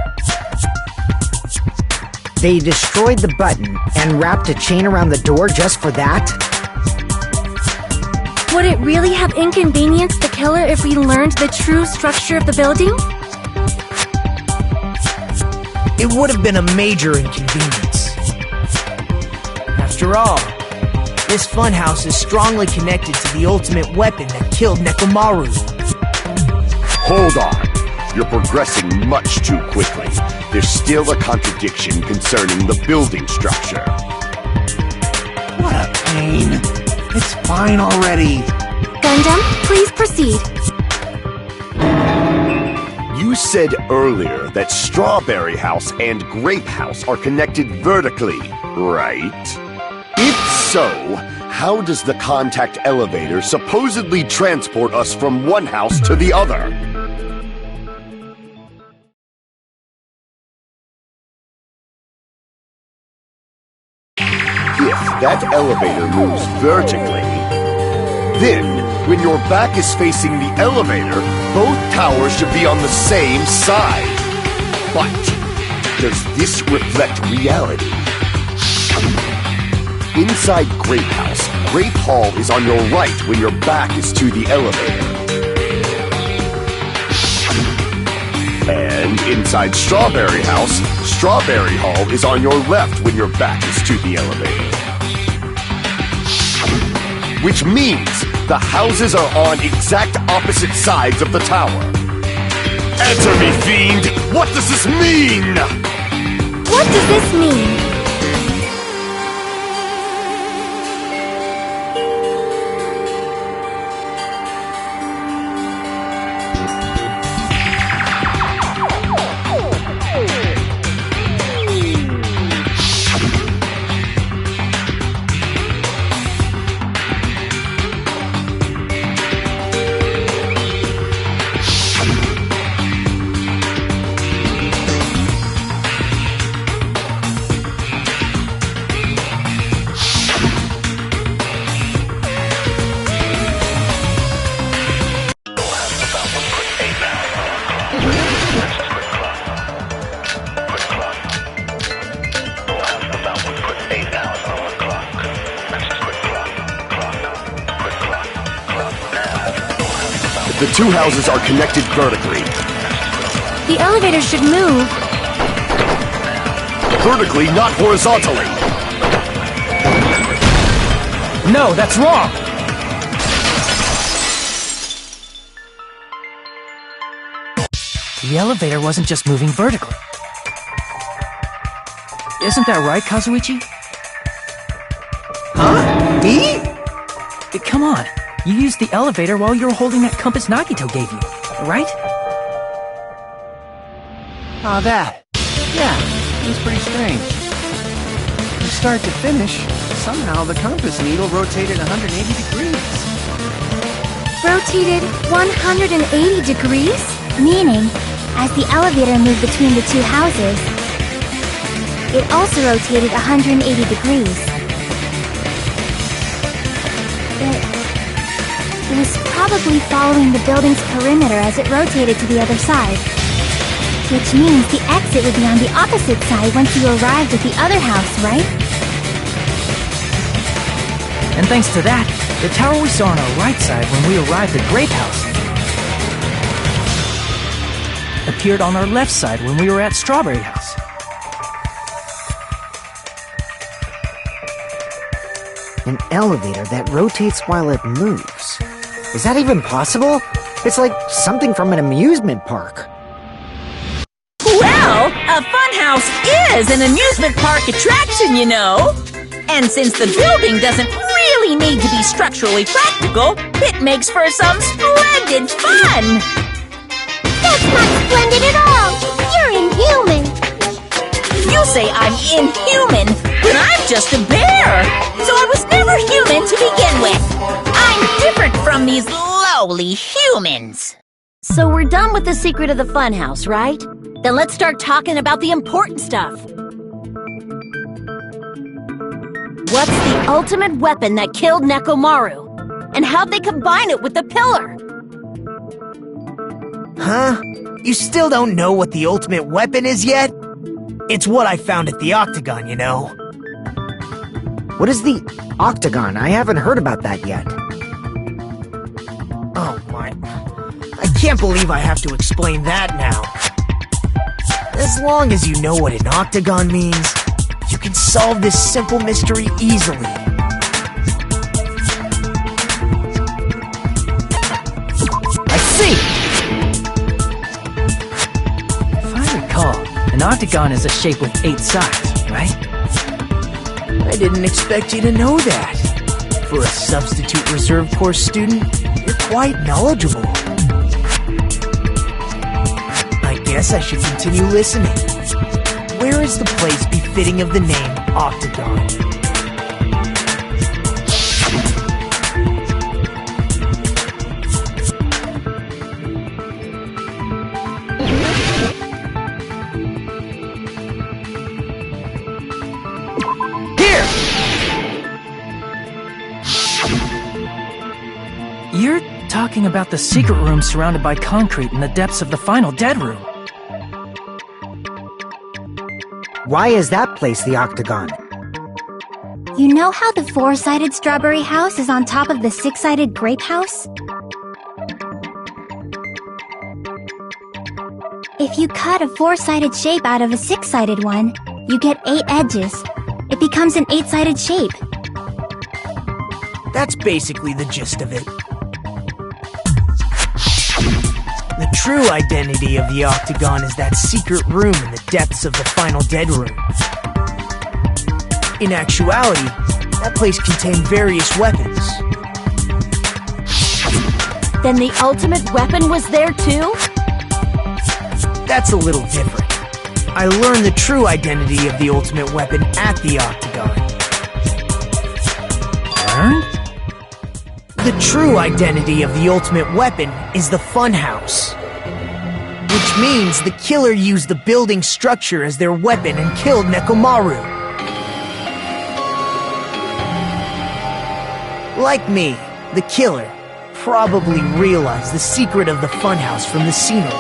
They destroyed the button and wrapped a chain around the door just for that? Would it really have inconvenienced the killer if we learned the true structure of the building? It would have been a major inconvenience. After all, this funhouse is strongly connected to the ultimate weapon that killed Nekomaru. Hold on. You're progressing much too quickly. There's still a contradiction concerning the building structure. What a pain. It's fine already. Gundam, please proceed. You said earlier that Strawberry House and Grape House are connected vertically, right? If so, how does the contact elevator supposedly transport us from one house to the other? If that elevator moves vertically, then, when your back is facing the elevator, both towers should be on the same side. But, does this reflect reality? Inside Grape House, Grape Hall is on your right when your back is to the elevator. And inside Strawberry House, Strawberry Hall is on your left when your back is to the elevator. Which means the houses are on exact opposite sides of the tower. Answer me, fiend! What does this mean? What does this mean? The two houses are connected vertically. The elevator should move. Vertically, not horizontally. No, that's wrong! The elevator wasn't just moving vertically. Isn't that right, Kazuichi? Huh? Me? Come on. You used the elevator while you were holding that compass Nagito gave you, right? Oh, that. Yeah, it was pretty strange. From start to finish, somehow the compass needle rotated 180 degrees. Rotated 180 degrees? Meaning, as the elevator moved between the two houses, it also rotated 180 degrees. It was probably following the building's perimeter as it rotated to the other side. Which means the exit would be on the opposite side once you arrived at the other house, right? And thanks to that, the tower we saw on our right side when we arrived at Grape House appeared on our left side when we were at Strawberry House. An elevator that rotates while it moves. Is that even possible? It's like something from an amusement park. Well, a funhouse is an amusement park attraction, you know. And since the building doesn't really need to be structurally practical, it makes for some splendid fun. That's not splendid at all! You're inhuman! You say I'm inhuman, but I'm just a bear. So I was never human to begin with. I'm different from these lowly humans. So we're done with the secret of the funhouse, right? Then let's start talking about the important stuff. What's the ultimate weapon that killed Nekomaru? And how'd they combine it with the pillar? Huh? You still don't know what the ultimate weapon is yet? It's what I found at the Octagon, you know. What is the Octagon? I haven't heard about that yet. Oh my... I can't believe I have to explain that now. As long as you know what an Octagon means, you can solve this simple mystery easily. I see! If I recall, an octagon is a shape with 8 sides, right? I didn't expect you to know that. For a substitute reserve course student, you're quite knowledgeable. I guess I should continue listening. Where is the place befitting of the name Octagon? You're talking about the secret room surrounded by concrete in the depths of the final dead room. Why is that place the Octagon? You know how the 4-sided strawberry house is on top of the 6-sided grape house? If you cut a 4-sided shape out of a 6-sided one, you get 8 edges. It becomes an 8-sided shape. That's basically the gist of it. The true identity of the Octagon is that secret room in the depths of the final dead room. In actuality, that place contained various weapons. Then the ultimate weapon was there too? That's a little different. I learned the true identity of the ultimate weapon at the Octagon. Learned? The true identity of the ultimate weapon is the funhouse. Which means the killer used the building structure as their weapon and killed Nekomaru. Like me, the killer probably realized the secret of the funhouse from the scenery.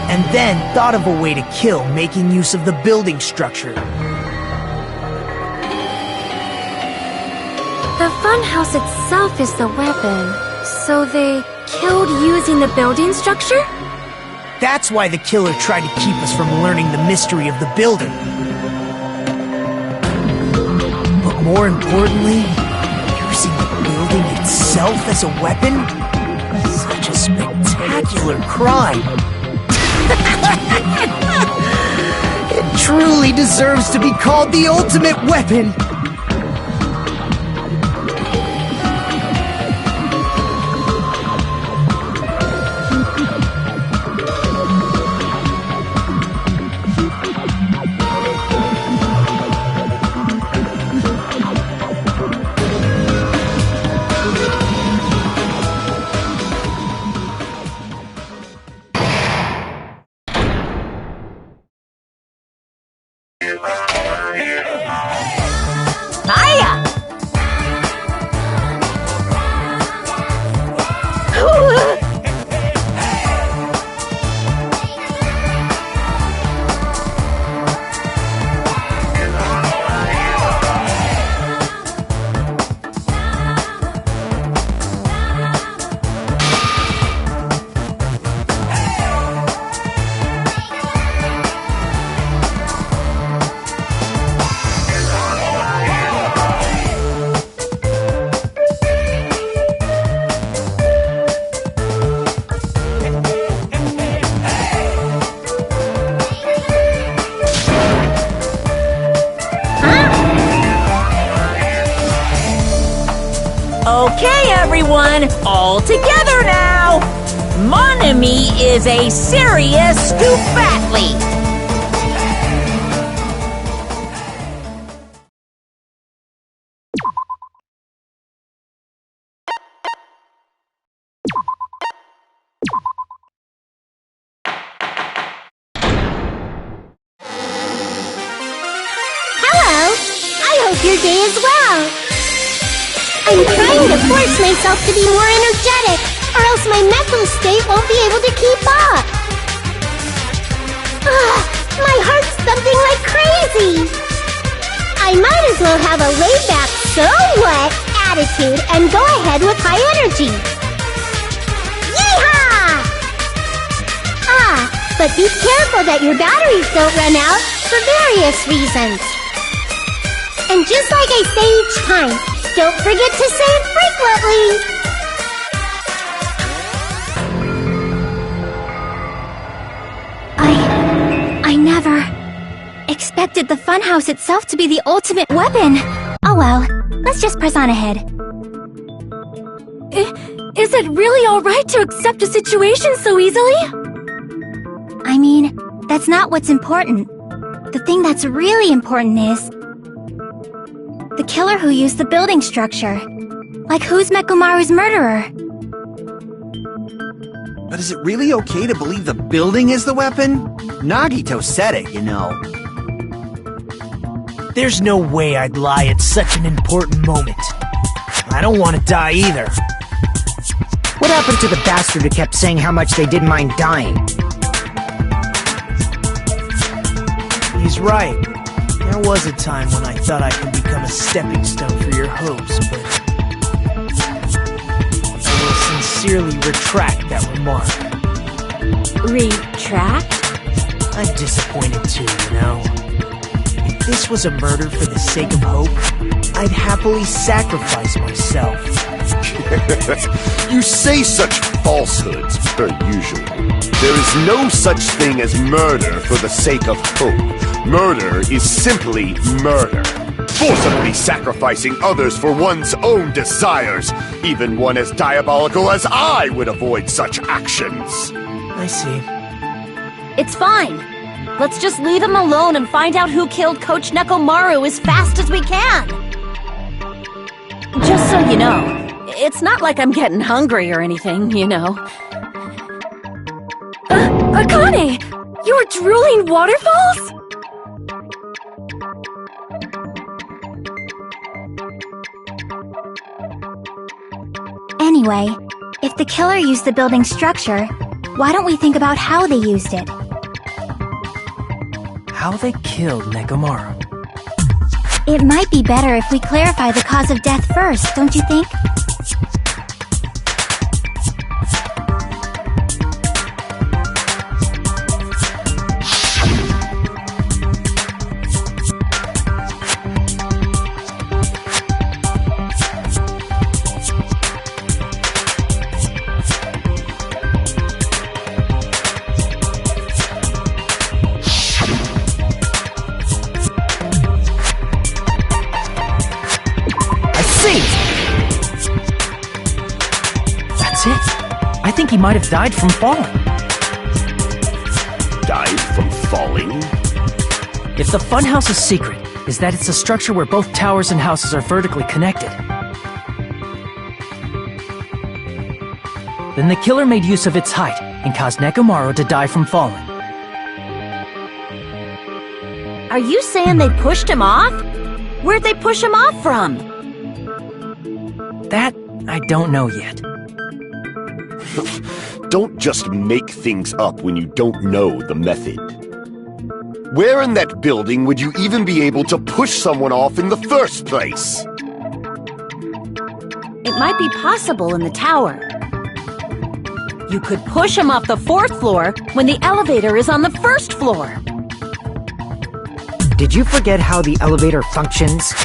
And then thought of a way to kill making use of the building structure. The funhouse itself is the weapon, so they Killed using the building structure? That's why the killer tried to keep us from learning the mystery of the building. But more importantly, using the building itself as a weapon? Such a spectacular crime. It truly deserves to be called the ultimate weapon. Hiya! Okay, everyone, all together now! Mon ami is a serious Scoofatly! Hello! I hope your day is well! I'm trying to force myself to be more energetic, or else my mental state won't be able to keep up! My heart's thumping like crazy! I might as well have a laid-back, so what attitude and go ahead with high energy! Yeehaw! But be careful that your batteries don't run out for various reasons. And just like I say each time, don't forget to say it frequently! I never expected the funhouse itself to be the ultimate weapon. Oh well, let's just press on ahead. Is it really alright to accept a situation so easily? I mean, that's not what's important. The thing that's really important is the killer who used the building structure. Like, who's Mekomaru's murderer? But is it really okay to believe the building is the weapon? Nagito said it, you know. There's no way I'd lie at such an important moment. I don't want to die either. What happened to the bastard who kept saying how much they didn't mind dying? He's right. There was a time when I thought I could become a stepping stone for your hopes, but I will sincerely retract that remark. Retract? I'm disappointed too, you know. If this was a murder for the sake of hope, I'd happily sacrifice myself. You say such falsehoods, per usual. There is no such thing as murder for the sake of hope. Murder is simply murder. Forcibly sacrificing others for one's own desires. Even one as diabolical as I would avoid such actions. I see. It's fine. Let's just leave him alone and find out who killed Coach Nekomaru as fast as we can. Just so you know, it's not like I'm getting hungry or anything, you know. Akane! You were drooling waterfalls? Anyway, if the killer used the building structure, why don't we think about how they used it? How they killed Nekomaru. It might be better if we clarify the cause of death first, don't you think? he might have died from falling. Died from falling? If the funhouse's secret is that it's a structure where both towers and houses are vertically connected, then the killer made use of its height and caused Nekomaru to die from falling. Are you saying they pushed him off? Where'd they push him off from? That I don't know yet. Don't just make things up when you don't know the method. Where in that building would you even be able to push someone off in the first place? It might be possible in the tower. You could push him off the 4th floor when the elevator is on the 1st floor. Did you forget how the elevator functions?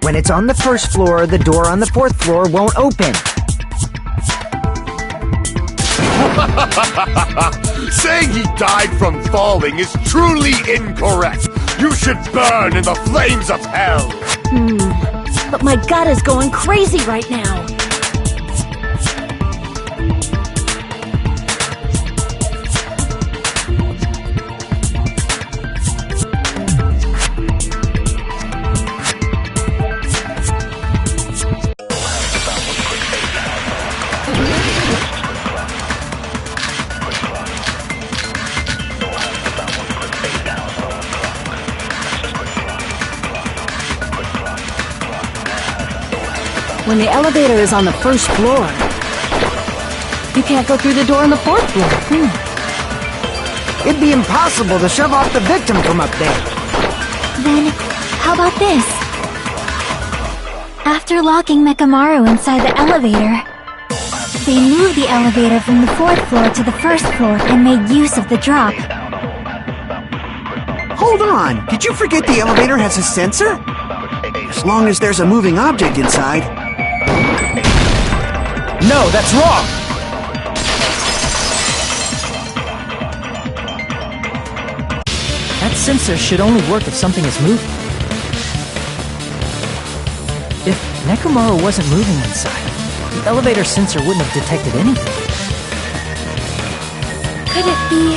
When it's on the 1st floor, the door on the 4th floor won't open. Saying he died from falling is truly incorrect. You should burn in the flames of hell. But my gut is going crazy right now. When the elevator is on the 1st floor, you can't go through the door on the 4th floor. It'd be impossible to shove off the victim from up there. Then, how about this? After locking Nekomaru inside the elevator, they moved the elevator from the 4th floor to the 1st floor and made use of the drop. Hold on! Did you forget the elevator has a sensor? As long as there's a moving object inside. No, that's wrong! That sensor should only work if something is moving. If Nekomaru wasn't moving inside, the elevator sensor wouldn't have detected anything. Could it be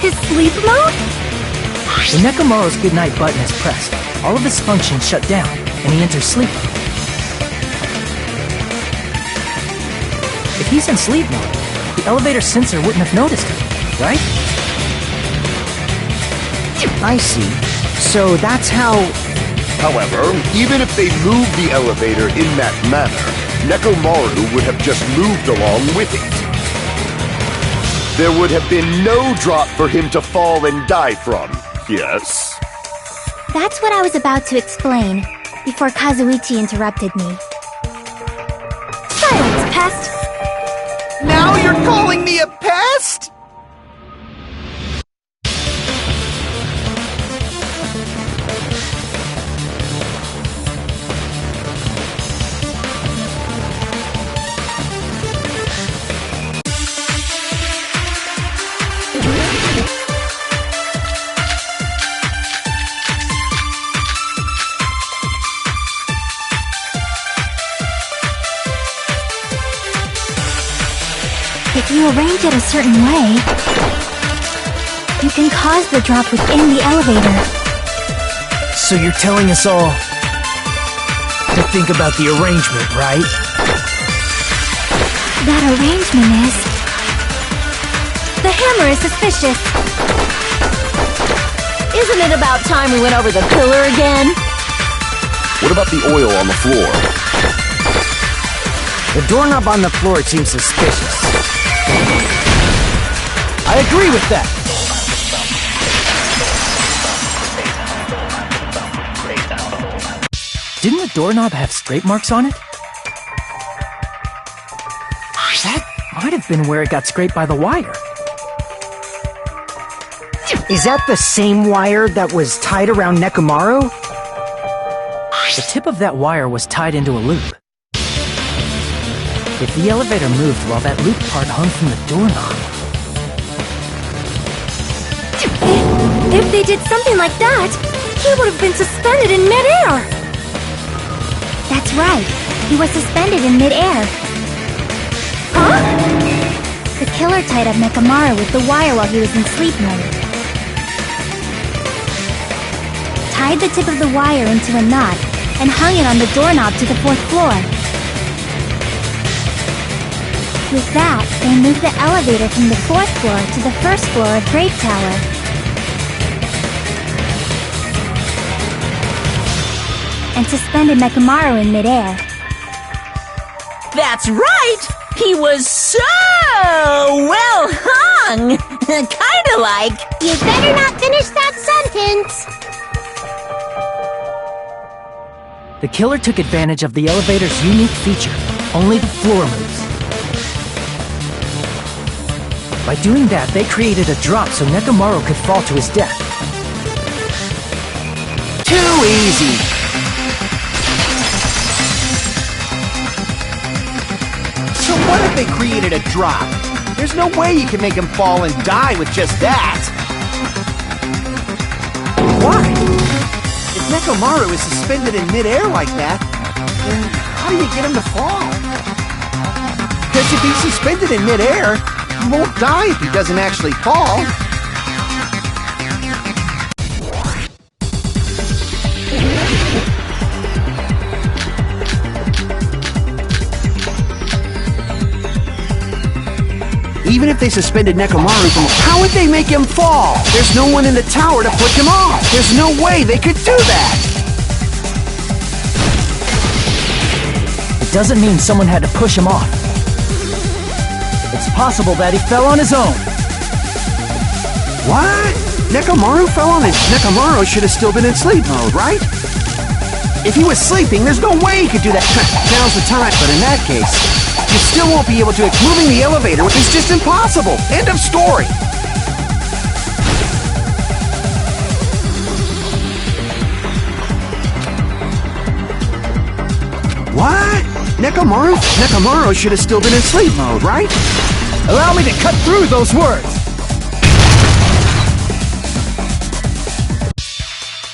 his sleep mode? When Nekomaru's goodnight button is pressed, all of his functions shut down, and he enters sleep mode. If he's in sleep mode, the elevator sensor wouldn't have noticed him, right? I see. So that's how... However, even if they moved the elevator in that manner, Nekomaru would have just moved along with it. There would have been no drop for him to fall and die from, yes? That's what I was about to explain, before Kazuichi interrupted me. Silence, pest! Now you're calling me a pest? If you arrange it a certain way, you can cause the drop within the elevator. So you're telling us all to think about the arrangement, right? That arrangement is... The hammer is suspicious. Isn't it about time we went over the pillar again? What about the oil on the floor? The doorknob on the floor seems suspicious. I agree with that! Didn't the doorknob have scrape marks on it? That might have been where it got scraped by the wire. Is that the same wire that was tied around Nekomaru? The tip of that wire was tied into a loop. If the elevator moved while that loop part hung from the doorknob... If they did something like that, he would have been suspended in midair! That's right. He was suspended in midair. Huh? The killer tied up Nekomaru with the wire while he was in sleep mode. Tied the tip of the wire into a knot and hung it on the doorknob to the 4th floor. With that, they moved the elevator from the 4th floor to the 1st floor of Great Tower. And suspended Nekomaru in midair. That's right! He was so well hung! Kinda like... You better not finish that sentence! The killer took advantage of the elevator's unique feature. Only the floor moves. By doing that, they created a drop so Nekomaru could fall to his death. Too easy! So what if they created a drop? There's no way you can make him fall and die with just that! Why? If Nekomaru is suspended in midair like that, then how do you get him to fall? Because if he's suspended in midair, he won't die if he doesn't actually fall. Even if they suspended Nekomaru from... How would they make him fall? There's no one in the tower to push him off. There's no way they could do that. It doesn't mean someone had to push him off. It's possible that he fell on his own. What? Nekomaru fell on his... Nekomaru should have still been in sleep mode, right? If he was sleeping, there's no way he could do that. Now's the time, but in that case, you still won't be able to... Moving the elevator is just impossible. End of story. What? Nekomaru should have still been in sleep mode, right? Allow me to cut through those words!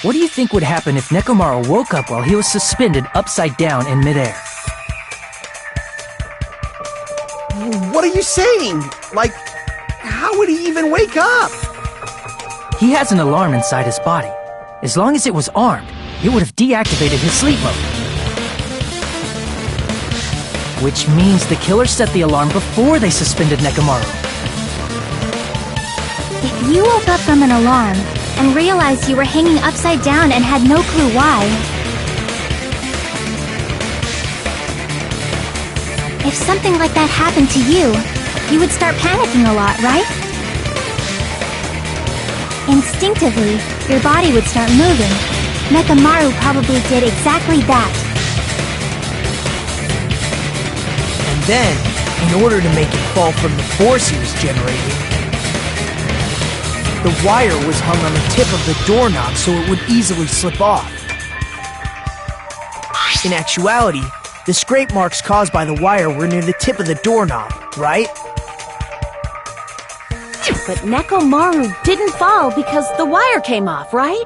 What do you think would happen if Nekomaru woke up while he was suspended upside down in midair? What are you saying? Like, how would he even wake up? He has an alarm inside his body. As long as it was armed, it would have deactivated his sleep mode. Which means the killer set the alarm before they suspended Nekomaru. If you woke up from an alarm and realized you were hanging upside down and had no clue why... If something like that happened to you, you would start panicking a lot, right? Instinctively, your body would start moving. Nekomaru probably did exactly that. And then, in order to make it fall from the force he was generating, the wire was hung on the tip of the doorknob so it would easily slip off. In actuality, the scrape marks caused by the wire were near the tip of the doorknob, right? But Nekomaru didn't fall because the wire came off, right?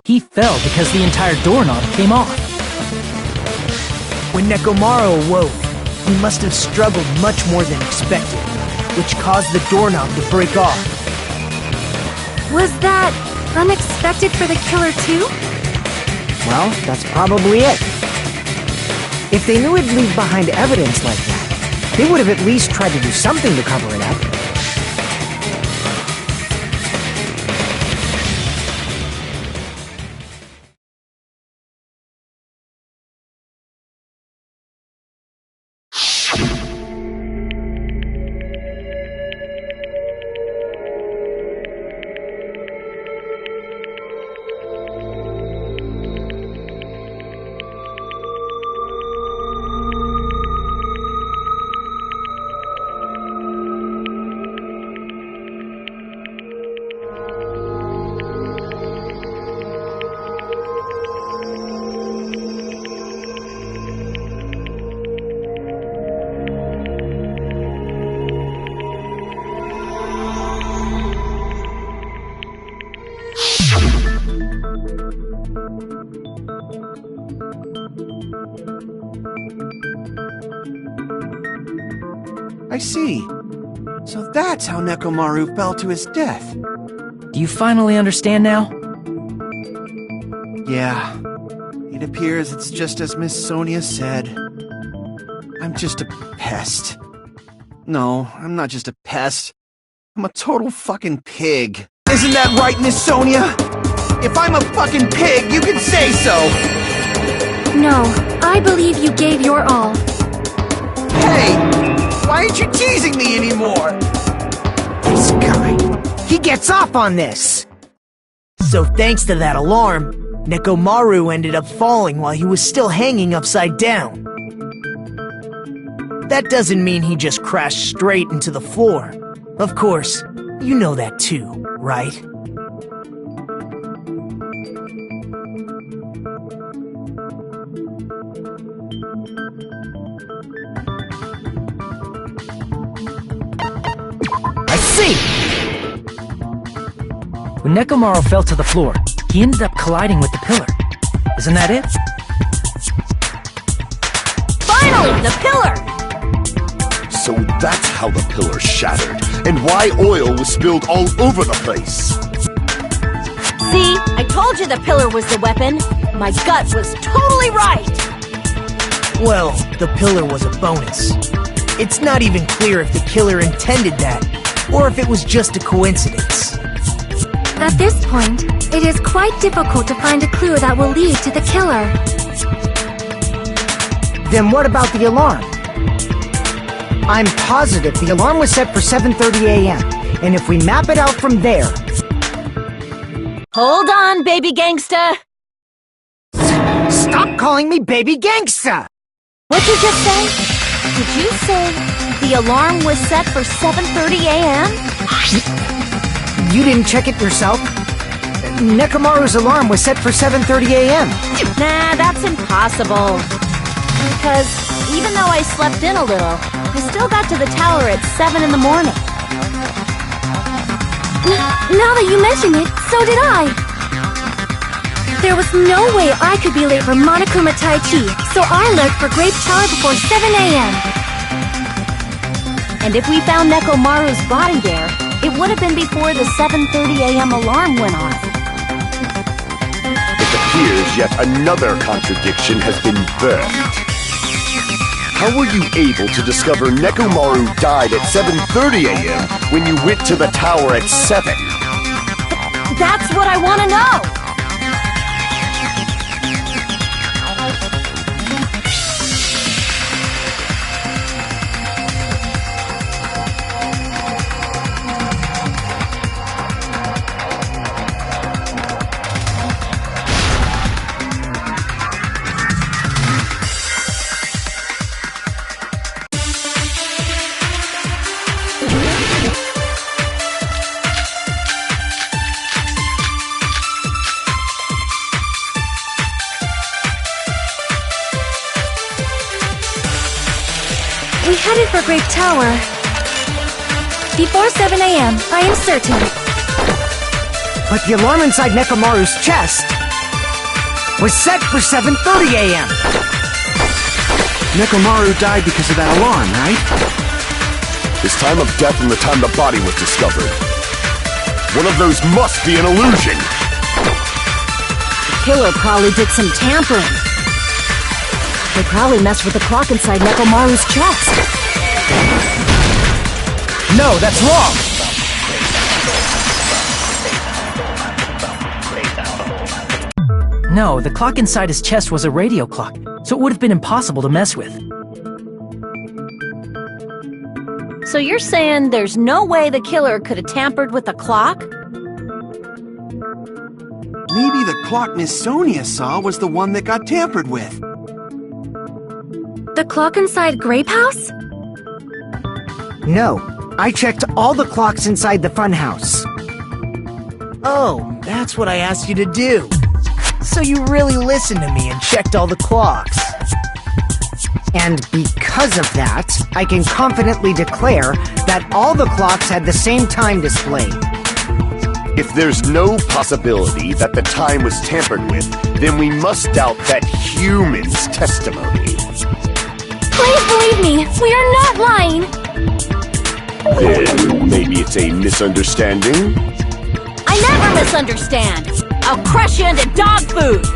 He fell because the entire doorknob came off. When Nekomaru awoke, he must have struggled much more than expected, which caused the doorknob to break off. Was that unexpected for the killer too? Well, that's probably it. If they knew it'd leave behind evidence like that, they would have at least tried to do something to cover it up. I see. So that's how Nekomaru fell to his death. Do you finally understand now? Yeah. It appears it's just as Miss Sonia said. I'm just a pest. No, I'm not just a pest. I'm a total fucking pig. Isn't that right, Miss Sonia? If I'm a fucking pig, you can say so! No, I believe you gave your all. Hey! Why aren't you teasing me anymore? This guy, he gets off on this! So thanks to that alarm, Nekomaru ended up falling while he was still hanging upside down. That doesn't mean he just crashed straight into the floor. Of course, you know that too, right? I see! When Nekomaru fell to the floor, he ended up colliding with the pillar. Isn't that it? Finally, the pillar! So that's how the pillar shattered, and why oil was spilled all over the place. See, I told you the pillar was the weapon. My gut was totally right. Well, the pillar was a bonus. It's not even clear if the killer intended that, or if it was just a coincidence. At this point, it is quite difficult to find a clue that will lead to the killer. Then what about the alarm? I'm positive the alarm was set for 7:30 a.m., and if we map it out from there... Hold on, baby gangsta. Stop calling me Baby Gangsta! What'd you just say? Did you say the alarm was set for 7:30 a.m.? You didn't check it yourself? Nekomaru's alarm was set for 7:30 a.m. Nah, that's impossible. Because even though I slept in a little, I still got to the tower at 7 in the morning. Now that you mention it, so did I. There was no way I could be late for Monokuma Tai Chi, so I left for Grape Tower before 7 a.m. And if we found Nekomaru's body there, it would have been before the 7:30 a.m. alarm went off. It appears yet another contradiction has been birthed. How were you able to discover Nekomaru died at 7:30 a.m. when you went to the tower at 7? That's what I want to know! We headed for Grape Tower. Before 7 a.m., I am certain. But the alarm inside Nekomaru's chest was set for 7:30 a.m. Nekomaru died because of that alarm, right? His time of death and the time the body was discovered. One of those must be an illusion! The killer probably did some tampering. They probably messed with the clock inside Nekomaru's chest. No, that's wrong! No, the clock inside his chest was a radio clock, so it would have been impossible to mess with. So you're saying there's no way the killer could have tampered with the clock? Maybe the clock Miss Sonia saw was the one that got tampered with. The clock inside Grape House? No, I checked all the clocks inside the funhouse. Oh, that's what I asked you to do. So you really listened to me and checked all the clocks. And because of that, I can confidently declare that all the clocks had the same time displayed. If there's no possibility that the time was tampered with, then we must doubt that human's testimony. Please believe me, we are not lying! Then maybe it's a misunderstanding? I never misunderstand! I'll crush you into dog food!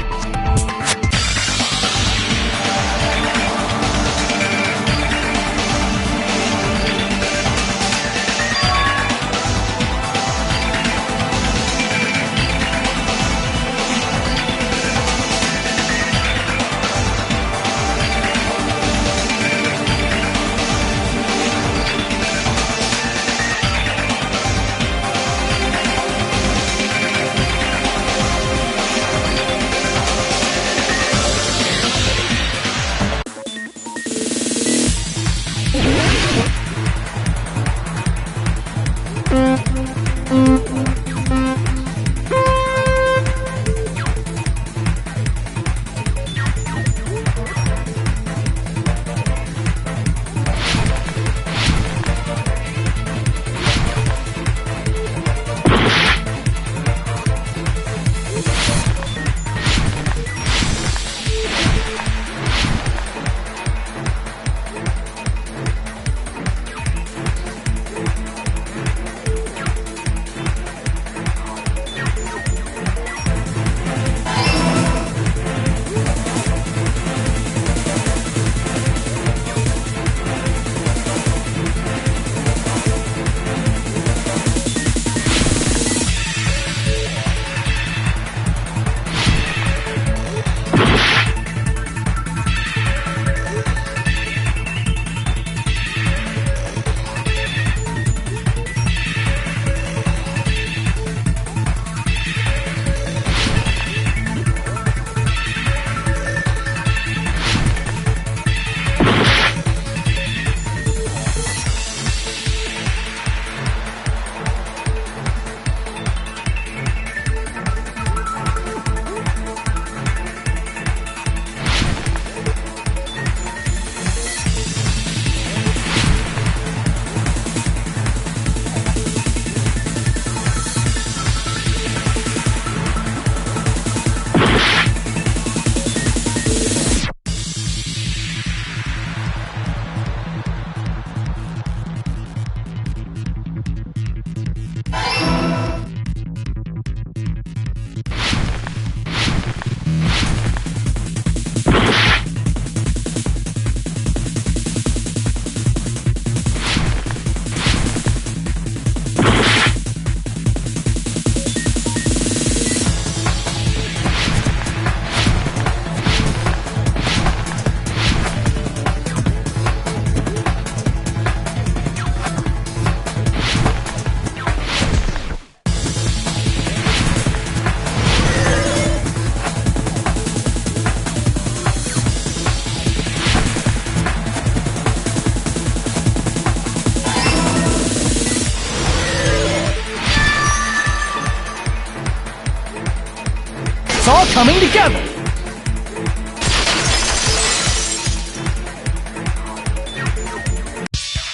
It's all coming together!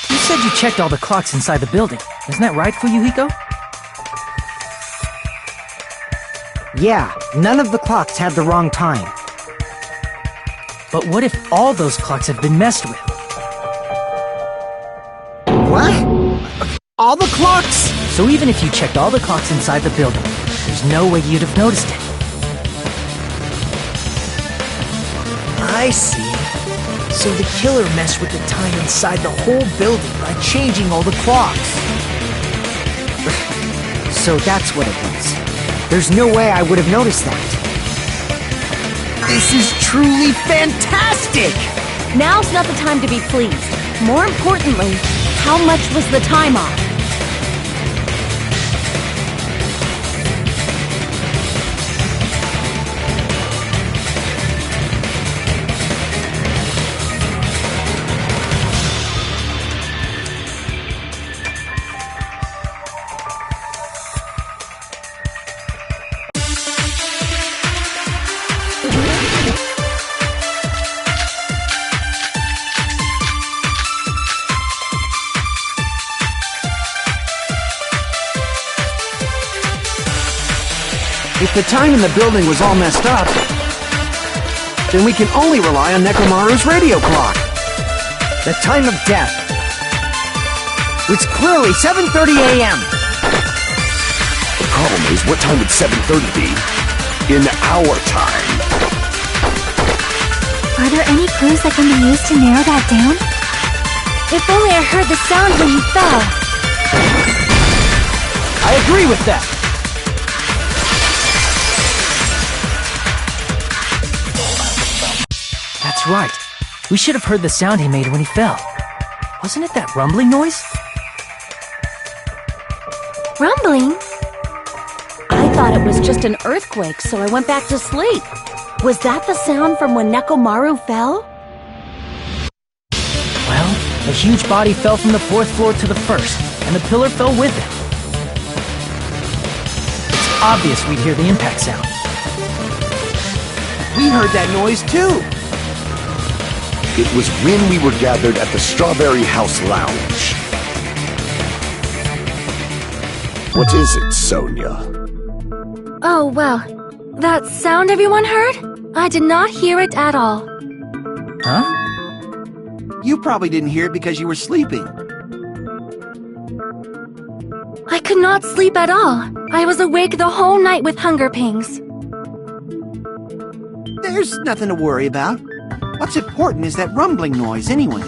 You said you checked all the clocks inside the building. Isn't that right, Fuyuhiko? Yeah, none of the clocks had the wrong time. But what if all those clocks have been messed with? What? All the clocks? So even if you checked all the clocks inside the building, there's no way you'd have noticed it. I see. So the killer messed with the time inside the whole building by changing all the clocks. So that's what it was. There's no way I would have noticed that. This is truly fantastic! Now's not the time to be pleased. More importantly, how much was the time off? If the time in the building was all messed up, then we can only rely on Nekomaru's radio clock. The time of death. It's clearly 7:30 a.m. The problem is, what time would 7:30 be? In our time. Are there any clues that can be used to narrow that down? If only I heard the sound when you fell. I agree with that. That's right. We should have heard the sound he made when he fell. Wasn't it that rumbling noise? Rumbling? I thought it was just an earthquake, so I went back to sleep. Was that the sound from when Nekomaru fell? Well, a huge body fell from the 4th floor to the 1st, and the pillar fell with it. It's obvious we'd hear the impact sound. We heard that noise too. It was when we were gathered at the Strawberry House Lounge. What is it, Sonia? Oh, well. That sound everyone heard? I did not hear it at all. Huh? You probably didn't hear it because you were sleeping. I could not sleep at all. I was awake the whole night with hunger pangs. There's nothing to worry about. What's important is that rumbling noise anyway.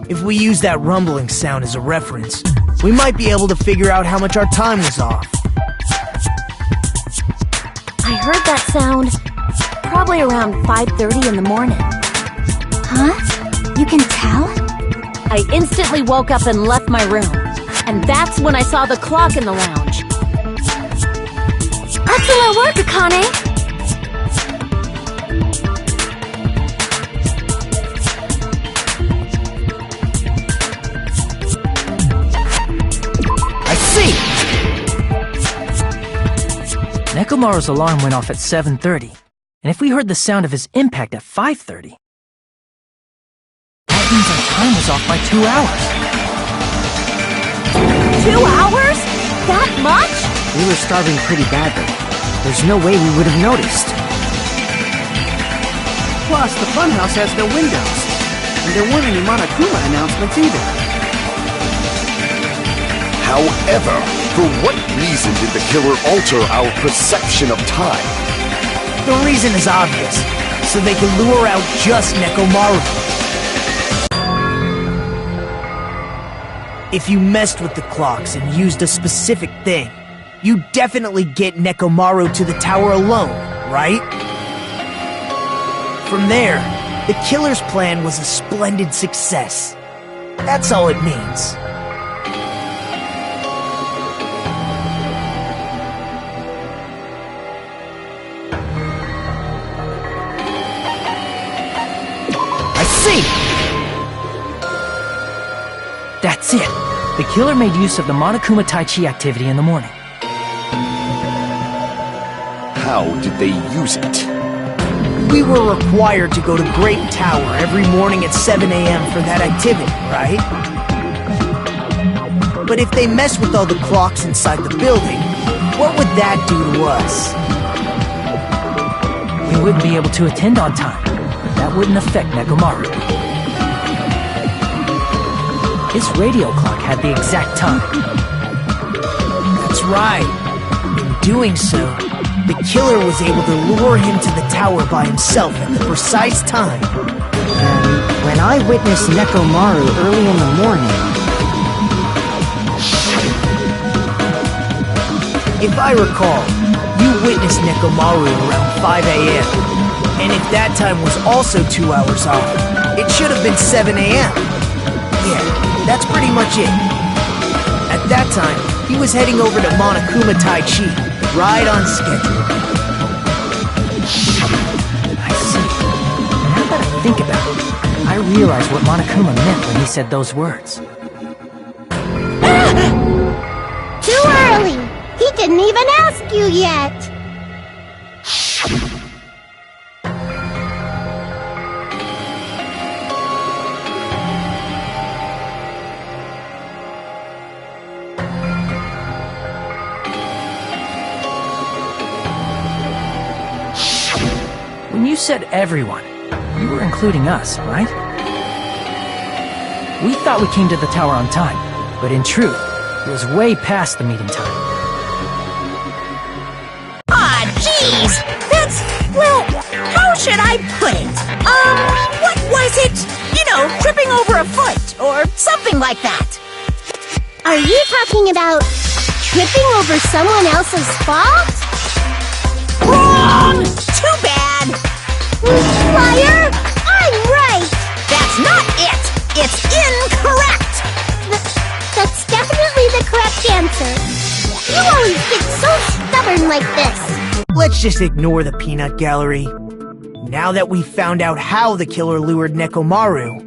If we use that rumbling sound as a reference, we might be able to figure out how much our time was off. I heard that sound probably around 5:30 in the morning. Huh? You can tell? I instantly woke up and left my room. And that's when I saw the clock in the lounge. Excellent work, Akane! Nekomaru's alarm went off at 7:30, and if we heard the sound of his impact at 5:30, that means our time was off by 2 hours. 2 hours? That much? We were starving pretty badly. There's no way we would have noticed. Plus, the funhouse has no windows. And there weren't any Monokuma announcements either. However, for what reason did the killer alter our perception of time? The reason is obvious, so they can lure out just Nekomaru. If you messed with the clocks and used a specific thing, you definitely get Nekomaru to the tower alone, right? From there, the killer's plan was a splendid success. That's all it means. That's it! The killer made use of the Monokuma Tai Chi activity in the morning. How did they use it? We were required to go to Great Tower every morning at 7 a.m. for that activity, right? But if they mess with all the clocks inside the building, what would that do to us? We wouldn't be able to attend on time, but that wouldn't affect Nekomaru. His radio clock had the exact time. That's right. In doing so, the killer was able to lure him to the tower by himself at the precise time. And when I witnessed Nekomaru early in the morning... If I recall, you witnessed Nekomaru around 5 a.m. And if that time was also 2 hours off, it should have been 7 a.m. Yeah, that's pretty much it. At that time, he was heading over to Monokuma Tai Chi, right on schedule. I see. Now that I think about it, I realize what Monokuma meant when he said those words. Too early! He didn't even ask you yet! When you said everyone, you were including us, right? We thought we came to the tower on time, but in truth, it was way past the meeting time. Ah, jeez! That's, well, how should I put it? What was it? You know, tripping over a foot, or something like that. Are you talking about tripping over someone else's fault? Wrong! Too bad! Liar! I'm right! That's not it! It's incorrect! That's definitely the correct answer. You always get so stubborn like this. Let's just ignore the peanut gallery. Now that we've found out how the killer lured Nekomaru,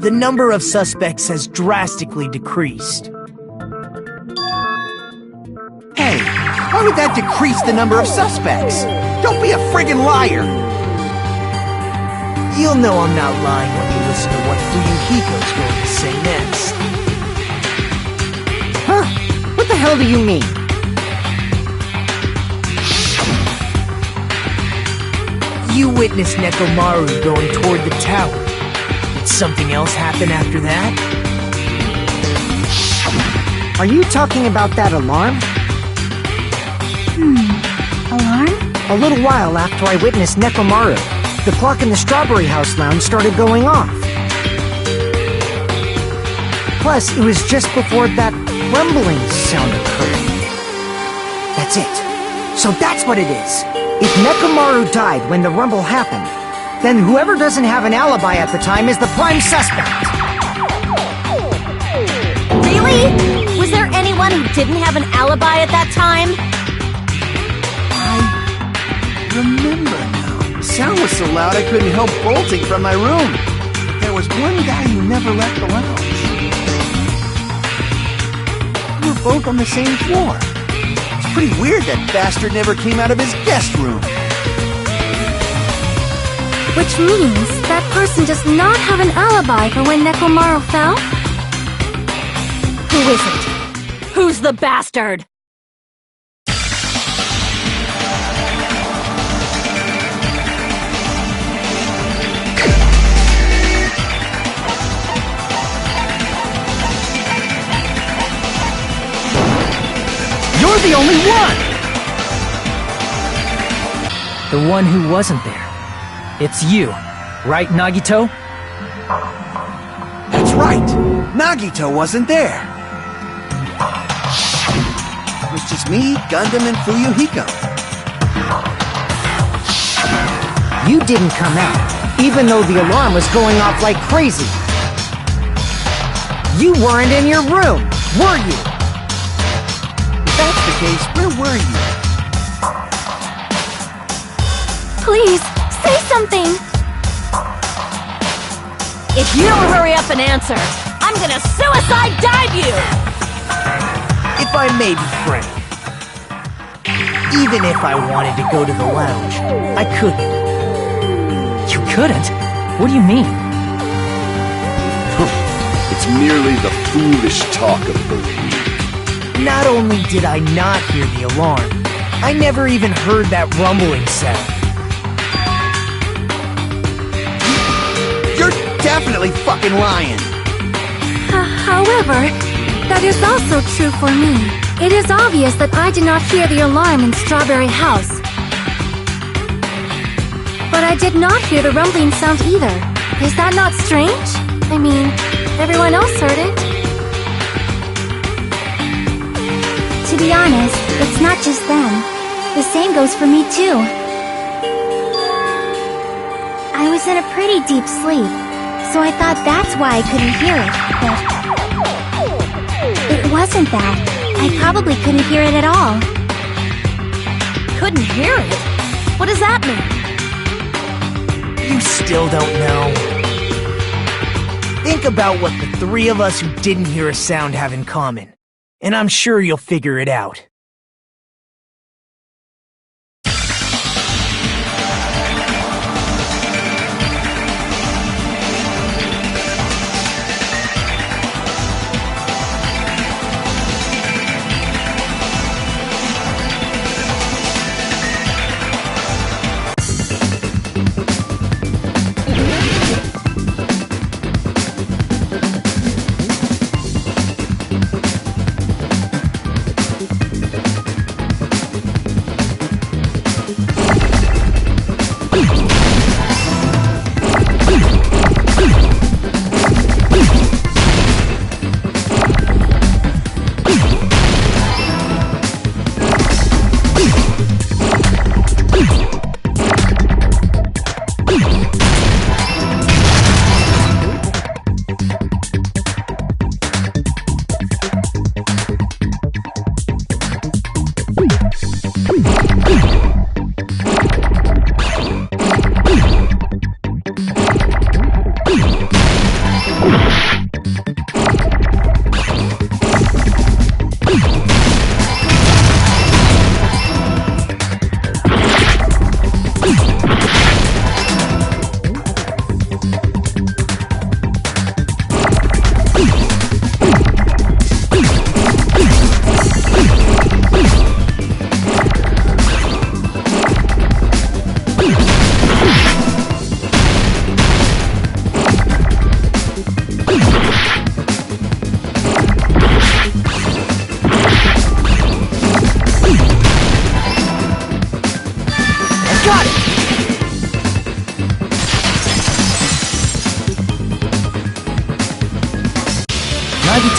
the number of suspects has drastically decreased. Hey, why would that decrease the number of suspects? Don't be a friggin' liar! You'll know I'm not lying when you listen to what Fuyuhiko's going to say next. Huh? What the hell do you mean? You witnessed Nekomaru going toward the tower. Did something else happen after that? Are you talking about that alarm? Alarm? A little while after I witnessed Nekomaru, the clock in the Strawberry House lounge started going off. Plus, it was just before that rumbling sound occurred. That's it. So that's what it is. If Nekomaru died when the rumble happened, then whoever doesn't have an alibi at the time is the prime suspect. Really? Was there anyone who didn't have an alibi at that time? Remember now. The sound was so loud I couldn't help bolting from my room. But there was one guy who never left the lounge. We were both on the same floor. It's pretty weird that bastard never came out of his guest room. Which means that person does not have an alibi for when Nekomaru fell? Who is it? Who's the bastard? You're the only one! The one who wasn't there. It's you, right, Nagito? That's right. Nagito wasn't there. It was just me, Gundam, and Fuyuhiko. You didn't come out, even though the alarm was going off like crazy. You weren't in your room, were you? If that's the case, where were you? Please, say something! If you don't hurry up and answer, I'm gonna suicide dive you! If I may be frank, even if I wanted to go to the lounge, I couldn't. You couldn't? What do you mean? It's merely the foolish talk of the weak. Not only did I not hear the alarm, I never even heard that rumbling sound. You're definitely fucking lying. However, that is also true for me. It is obvious that I did not hear the alarm in Strawberry House. But I did not hear the rumbling sound either. Is that not strange? I mean, everyone else heard it. To be honest, it's not just them. The same goes for me too. I was in a pretty deep sleep, so I thought that's why I couldn't hear it, but it wasn't that. I probably couldn't hear it at all. Couldn't hear it? What does that mean? You still don't know. Think about what the three of us who didn't hear a sound have in common, and I'm sure you'll figure it out.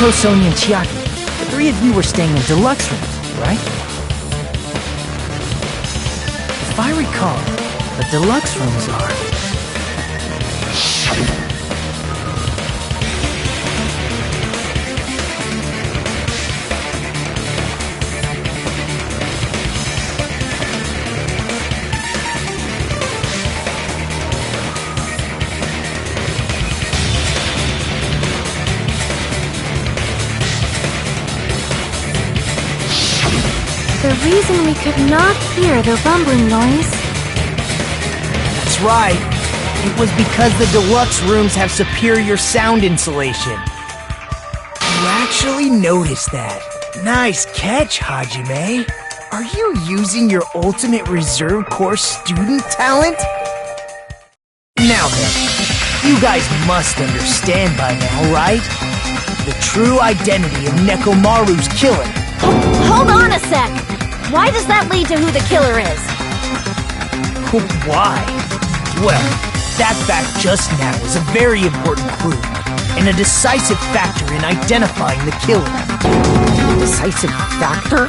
Nagito, Sonia, and Chiaki. The three of you were staying in deluxe rooms, right? If I recall, the deluxe rooms are... The reason we could not hear the rumbling noise... That's right. It was because the deluxe rooms have superior sound insulation. You actually noticed that. Nice catch, Hajime. Are you using your ultimate reserve corps student talent? Now then, you guys must understand by now, right? The true identity of Nekomaru's killer. Hold on a sec! Why does that lead to who the killer is? Why? Well, that fact just now is a very important clue, and a decisive factor in identifying the killer. Decisive factor?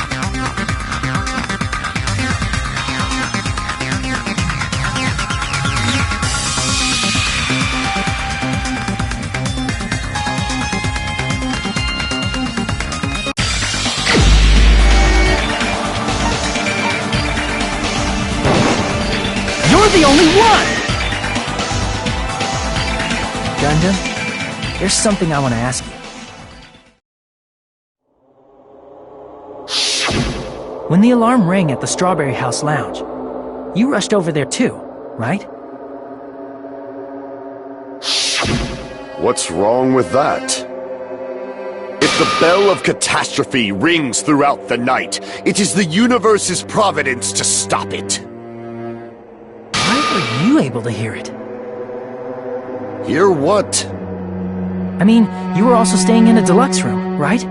You're the only one! Gundam, there's something I want to ask you. When the alarm rang at the Strawberry House Lounge, you rushed over there too, right? What's wrong with that? If the bell of catastrophe rings throughout the night, it is the universe's providence to stop it. Why were you able to hear it? Hear what? I mean, you were also staying in a deluxe room, right?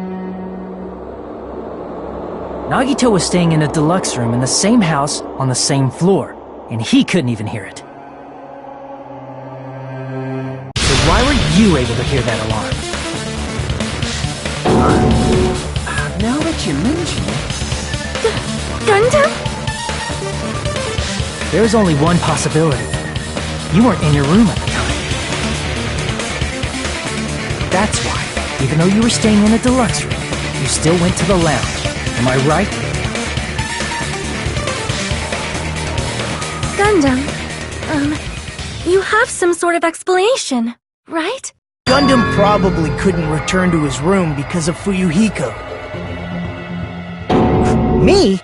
Nagito was staying in a deluxe room in the same house on the same floor, and he couldn't even hear it. So why were you able to hear that alarm? Now that you mention it... Gundam? There was only one possibility. You weren't in your room at the time. That's why, even though you were staying in a deluxe room, you still went to the lounge. Am I right? Gundam, you have some sort of explanation, right? Gundam probably couldn't return to his room because of Fuyuhiko. Me?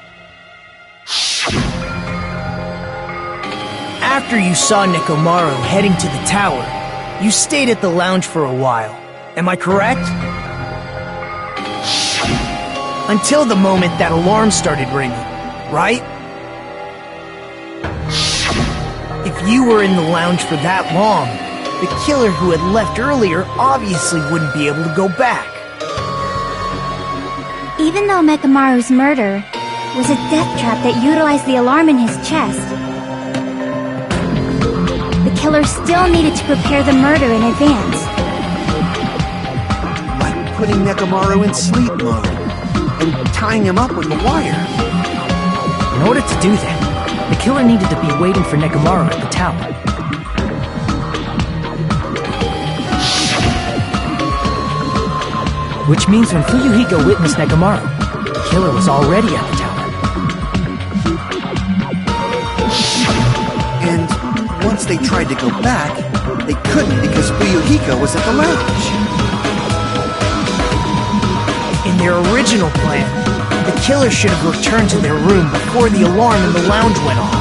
After you saw Nekomaru heading to the tower, you stayed at the lounge for a while. Am I correct? Until the moment that alarm started ringing, right? If you were in the lounge for that long, the killer who had left earlier obviously wouldn't be able to go back. Even though Mekamaru's murder was a death trap that utilized the alarm in his chest, the killer still needed to prepare the murder in advance. Like putting Nekomaru in sleep mode and tying him up with the wire. In order to do that, the killer needed to be waiting for Nekomaru at the tower. Which means when Fuyuhiko witnessed Nekomaru, the killer was already at the tower. And once they tried to go back, they couldn't because Fuyuhiko was at the lounge. In their original plan, the killer should have returned to their room before the alarm in the lounge went off.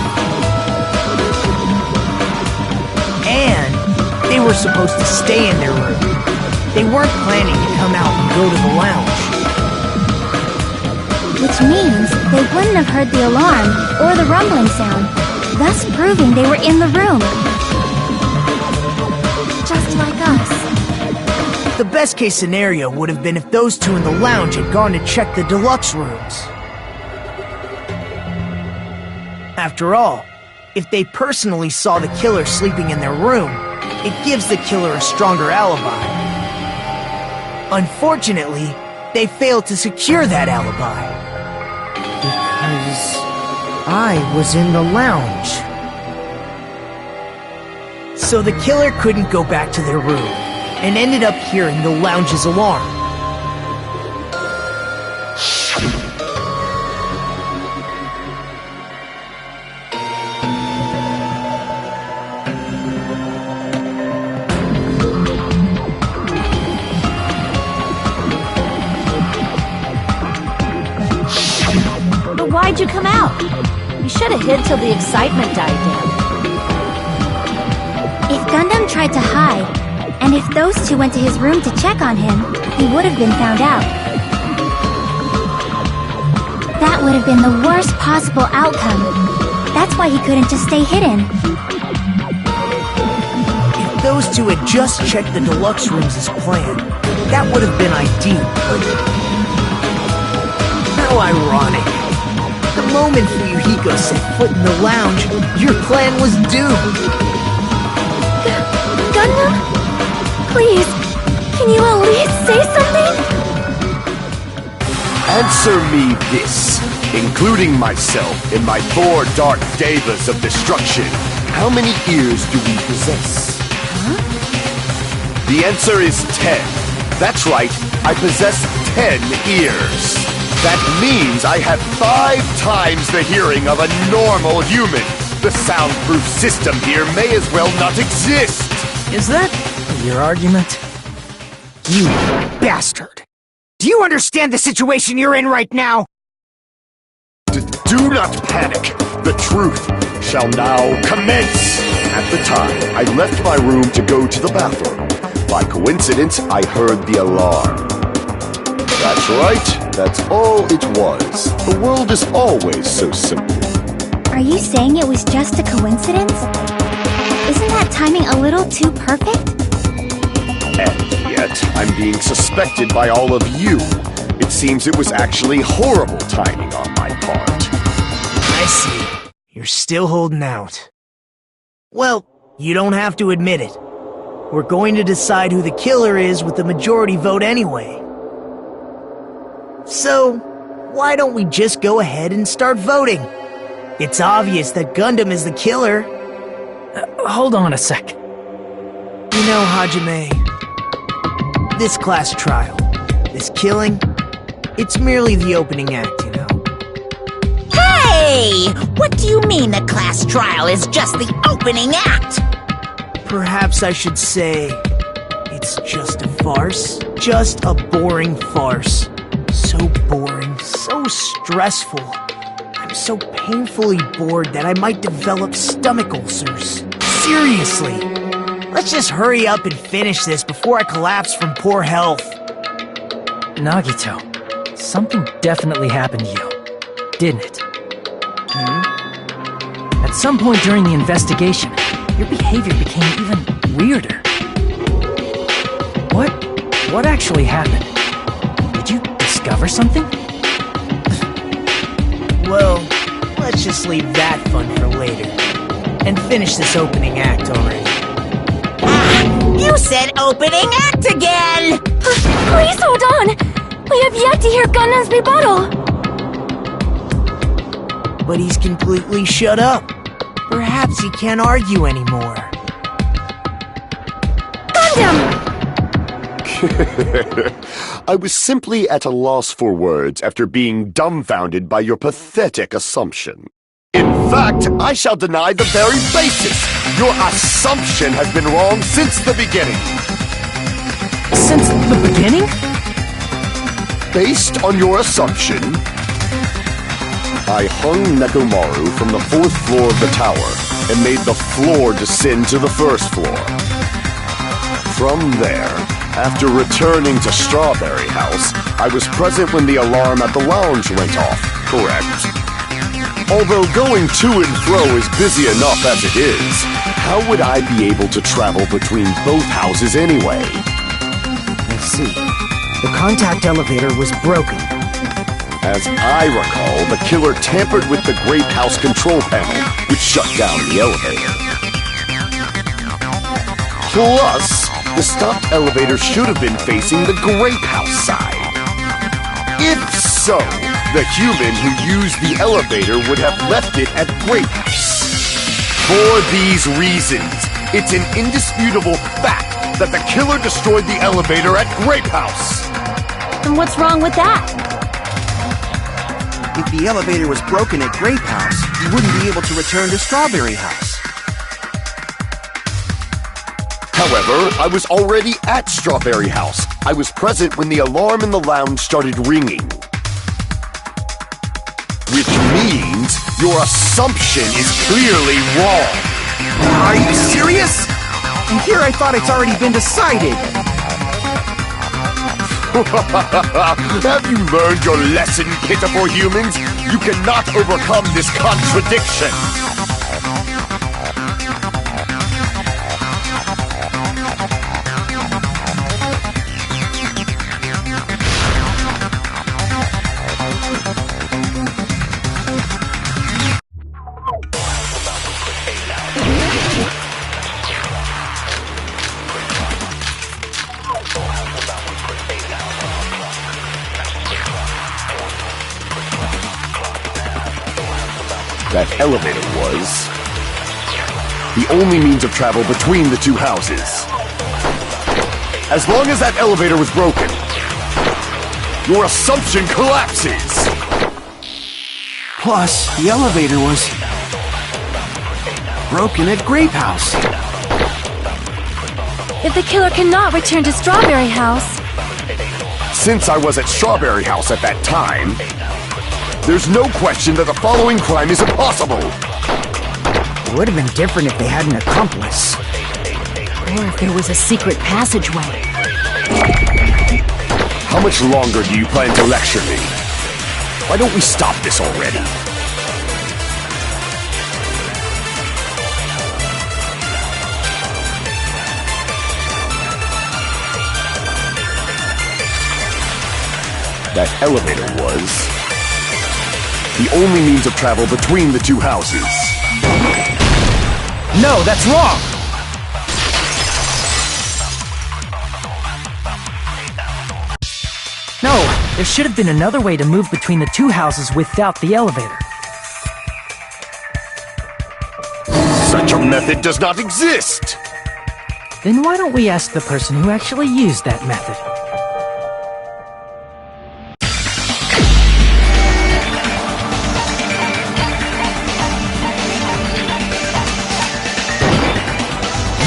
And they were supposed to stay in their room. They weren't planning to come out and go to the lounge. Which means they wouldn't have heard the alarm or the rumbling sound, thus proving they were in the room. Just like us. The best case scenario would have been if those two in the lounge had gone to check the deluxe rooms. After all, if they personally saw the killer sleeping in their room, it gives the killer a stronger alibi. Unfortunately, they failed to secure that alibi. Because I was in the lounge. So the killer couldn't go back to their room, and ended up hearing the lounge's alarm. But why'd you come out? You should have hid till the excitement died down. If Gundam tried to hide, and if those two went to his room to check on him, he would have been found out. That would have been the worst possible outcome. That's why he couldn't just stay hidden. If those two had just checked the deluxe rooms as planned, that would have been ideal, but... How ironic. The moment Fuyuhiko set foot in the lounge, your plan was doomed. Gundam? Please, can you at least say something? Answer me this. Including myself in my 4 dark devas of destruction, how many ears do we possess? Huh? The answer is 10. That's right, I possess 10 ears. That means I have 5 times the hearing of a normal human. The soundproof system here may as well not exist. Is that your argument? You bastard! Do you understand the situation you're in right now? Do not panic. The truth shall now commence. At the time, I left my room to go to the bathroom. By coincidence, I heard the alarm. That's right. That's all it was. The world is always so simple. Are you saying it was just a coincidence? Isn't that timing a little too perfect? And yet, I'm being suspected by all of you. It seems it was actually horrible timing on my part. I see. You're still holding out. Well, you don't have to admit it. We're going to decide who the killer is with the majority vote anyway. So, why don't we just go ahead and start voting? It's obvious that Gundam is the killer. Hold on a sec. You know, Hajime, this class trial, this killing, it's merely the opening act, you know. Hey! What do you mean the class trial is just the opening act? Perhaps I should say, it's just a farce. Just a boring farce. So boring, so stressful. I'm so painfully bored that I might develop stomach ulcers. Seriously! Let's just hurry up and finish this before I collapse from poor health. Nagito, something definitely happened to you, didn't it? At some point during the investigation, your behavior became even weirder. What actually happened? Did you discover something? Well, let's just leave that fun for later. And finish this opening act already. You said opening act again! Please hold on! We have yet to hear Gundam's rebuttal! But he's completely shut up. Perhaps he can't argue anymore. Gundam! I was simply at a loss for words after being dumbfounded by your pathetic assumption. In fact, I shall deny the very basis. Your assumption has been wrong since the beginning. Since the beginning? Based on your assumption, I hung Nekomaru from the 4th floor of the tower and made the floor descend to the 1st floor. From there, after returning to Strawberry House, I was present when the alarm at the lounge went off, correct? Although going to and fro is busy enough as it is, how would I be able to travel between both houses anyway? I see. The contact elevator was broken. As I recall, the killer tampered with the Grape House control panel, which shut down the elevator. Plus, the stopped elevator should have been facing the grape house side. If so, the human who used the elevator would have left it at grape house. For these reasons, it's an indisputable fact that the killer destroyed the elevator at grape house. And what's wrong with that? If the elevator was broken at Grape House, you wouldn't be able to return to Strawberry House. However, I was already at Strawberry House. I was present when the alarm in the lounge started ringing. Which means your assumption is clearly wrong. Are you serious? And here I thought it's already been decided. Have you learned your lesson, pitiful humans? You cannot overcome this contradiction. That elevator was the only means of travel between the two houses. As long as that elevator was broken, your assumption collapses. Plus, the elevator was broken at Grape House. If the killer cannot return to Strawberry House, Since I was at Strawberry House at that time, there's no question that the following crime is impossible. It would have been different if they had an accomplice. Or if there was a secret passageway. How much longer do you plan to lecture me? Why don't we stop this already? That elevator was the only means of travel between the two houses. No, that's wrong! No, there should have been another way to move between the two houses without the elevator. Such a method does not exist! Then why don't we ask the person who actually used that method?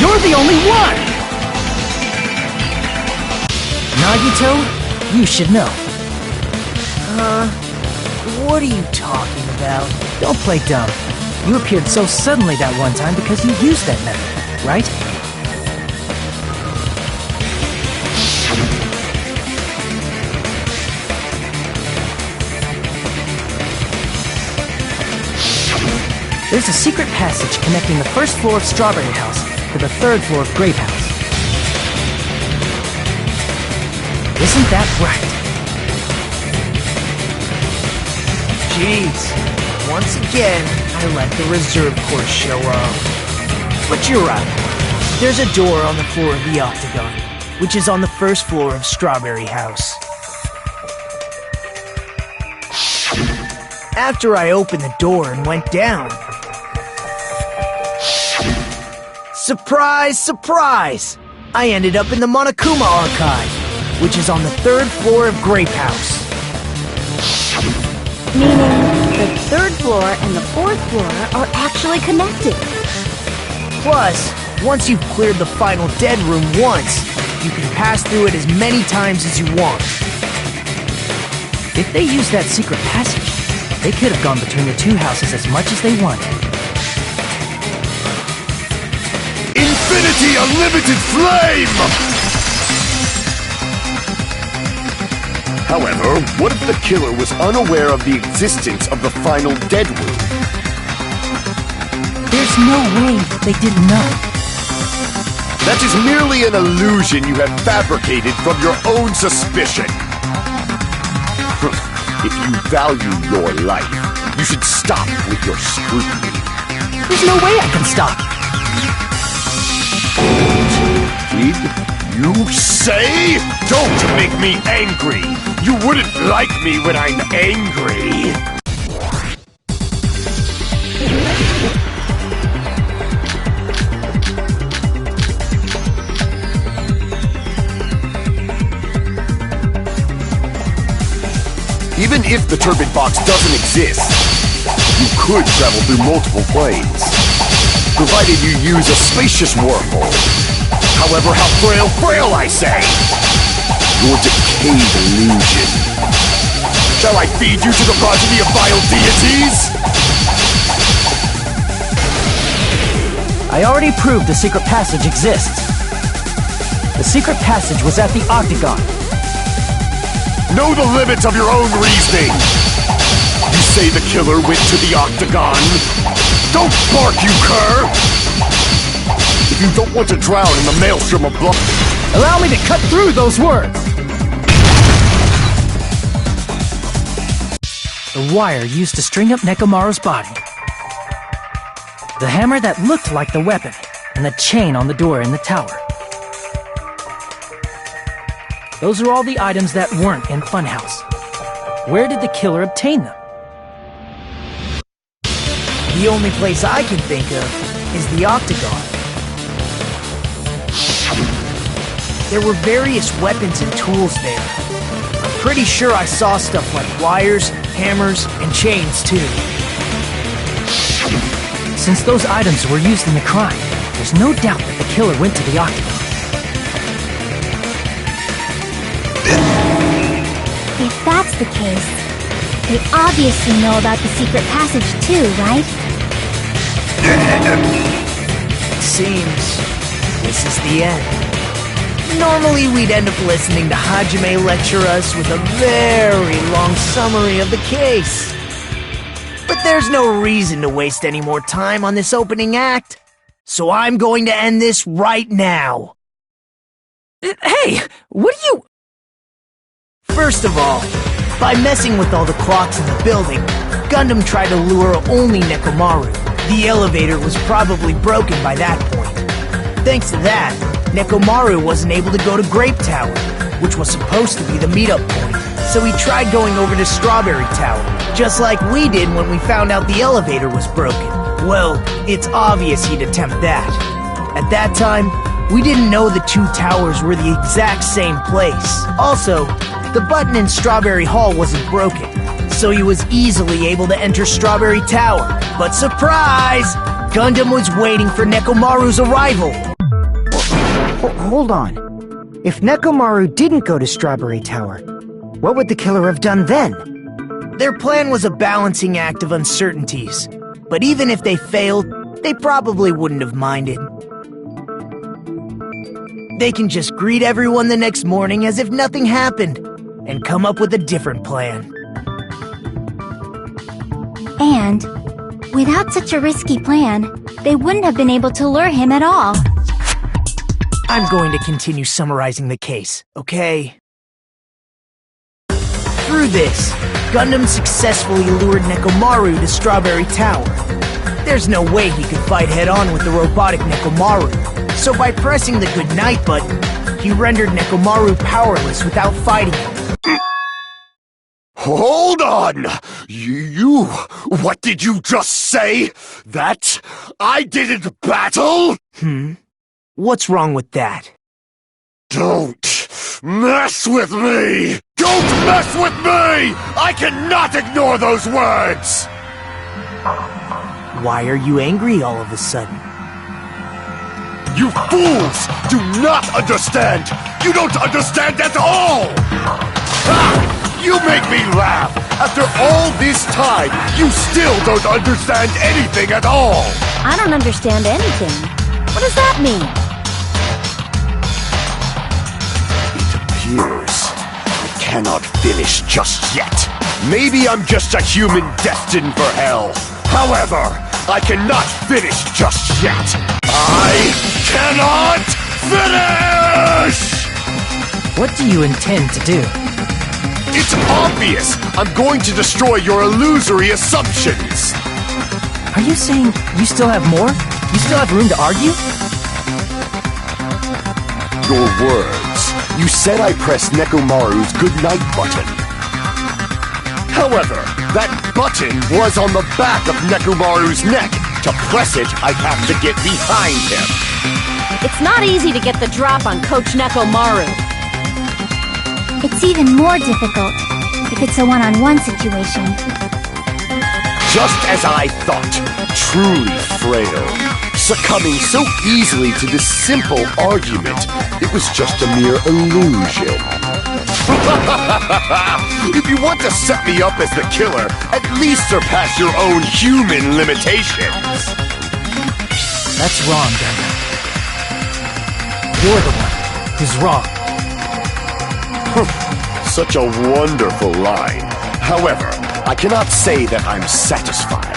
You're the only one! Nagito, you should know. What are you talking about? Don't play dumb. You appeared so suddenly that one time because you used that method, right? There's a secret passage connecting the first floor of Strawberry House to the third floor of Grape House. Isn't that right? Jeez, once again, I let the reserve course show up. But you're right. There's a door on the floor of the Octagon, which is on the first floor of Strawberry House. After I opened the door and went down, surprise, surprise! I ended up in the Monokuma Archive, which is on the third floor of Grape House. Meaning, the third floor and the fourth floor are actually connected. Plus, once you've cleared the final dead room once, you can pass through it as many times as you want. If they used that secret passage, they could have gone between the two houses as much as they wanted. Infinity Unlimited Flame! However, what if the killer was unaware of the existence of the final dead room? There's no way that they didn't know. That is merely an illusion you have fabricated from your own suspicion. If you value your life, you should stop with your scrutiny. There's no way I can stop. Did you say? Don't make me angry! You wouldn't like me when I'm angry! Even if the turbid box doesn't exist, you could travel through multiple planes, provided you use a spacious wormhole. However, how frail I say! Your decayed illusion. Shall I feed you to the progeny of vile deities? I already proved the secret passage exists. The secret passage was at the Octagon. Know the limits of your own reasoning! You say the killer went to the Octagon? Don't bark, you cur! If you don't want to drown in the maelstrom of blood... Allow me to cut through those words! The wire used to string up Nekomaru's body. The hammer that looked like the weapon, and the chain on the door in the tower. Those are all the items that weren't in Funhouse. Where did the killer obtain them? The only place I can think of is the Octagon. There were various weapons and tools there. I'm pretty sure I saw stuff like wires, hammers, and chains too. Since those items were used in the crime, there's no doubt that the killer went to the Octagon. If that's the case, they obviously know about the secret passage too, right? Seems this is the end. Normally we'd end up listening to Hajime lecture us with a very long summary of the case. But there's no reason to waste any more time on this opening act, so I'm going to end this right now. Hey, what are you... First of all, by messing with all the clocks in the building, Gundam tried to lure only Nekomaru. The elevator was probably broken by that point. Thanks to that, Nekomaru wasn't able to go to Grape Tower, which was supposed to be the meetup point. So he tried going over to Strawberry Tower, just like we did when we found out the elevator was broken. Well, it's obvious he'd attempt that. At that time, we didn't know the two towers were the exact same place. Also, the button in Strawberry Hall wasn't broken, so he was easily able to enter Strawberry Tower. But surprise! Gundam was waiting for Nekomaru's arrival. Hold on. If Nekomaru didn't go to Strawberry Tower, what would the killer have done then? Their plan was a balancing act of uncertainties, but even if they failed, they probably wouldn't have minded. They can just greet everyone the next morning as if nothing happened, and come up with a different plan. And, without such a risky plan, they wouldn't have been able to lure him at all. I'm going to continue summarizing the case, okay? Through this, Gundam successfully lured Nekomaru to Strawberry Tower. There's no way he could fight head-on with the robotic Nekomaru, so by pressing the goodnight button, he rendered Nekomaru powerless without fighting him. Hold on! You... What did you just say? That I didn't battle? What's wrong with that? Don't mess with me! Don't mess with me! I cannot ignore those words! Why are you angry all of a sudden? You fools do not understand! You don't understand at all! Ha! You make me laugh! After all this time, you still don't understand anything at all! I don't understand anything. What does that mean? It appears I cannot finish just yet. Maybe I'm just a human destined for hell. However, I cannot finish just yet. I cannot finish! What do you intend to do? It's obvious! I'm going to destroy your illusory assumptions! Are you saying you still have more? You still have room to argue? your words. You said I pressed Nekomaru's goodnight button. However, that button was on the back of Nekomaru's neck. To press it, I'd have to get behind him. It's not easy to get the drop on Coach Nekomaru. It's even more difficult if it's a one-on-one situation. Just as I thought, truly frail. Succumbing so easily to this simple argument, it was just a mere illusion. If you want to set me up as the killer, at least surpass your own human limitations. That's wrong, Gundam. You're the one who's wrong. Such a wonderful line. However, I cannot say that I'm satisfied.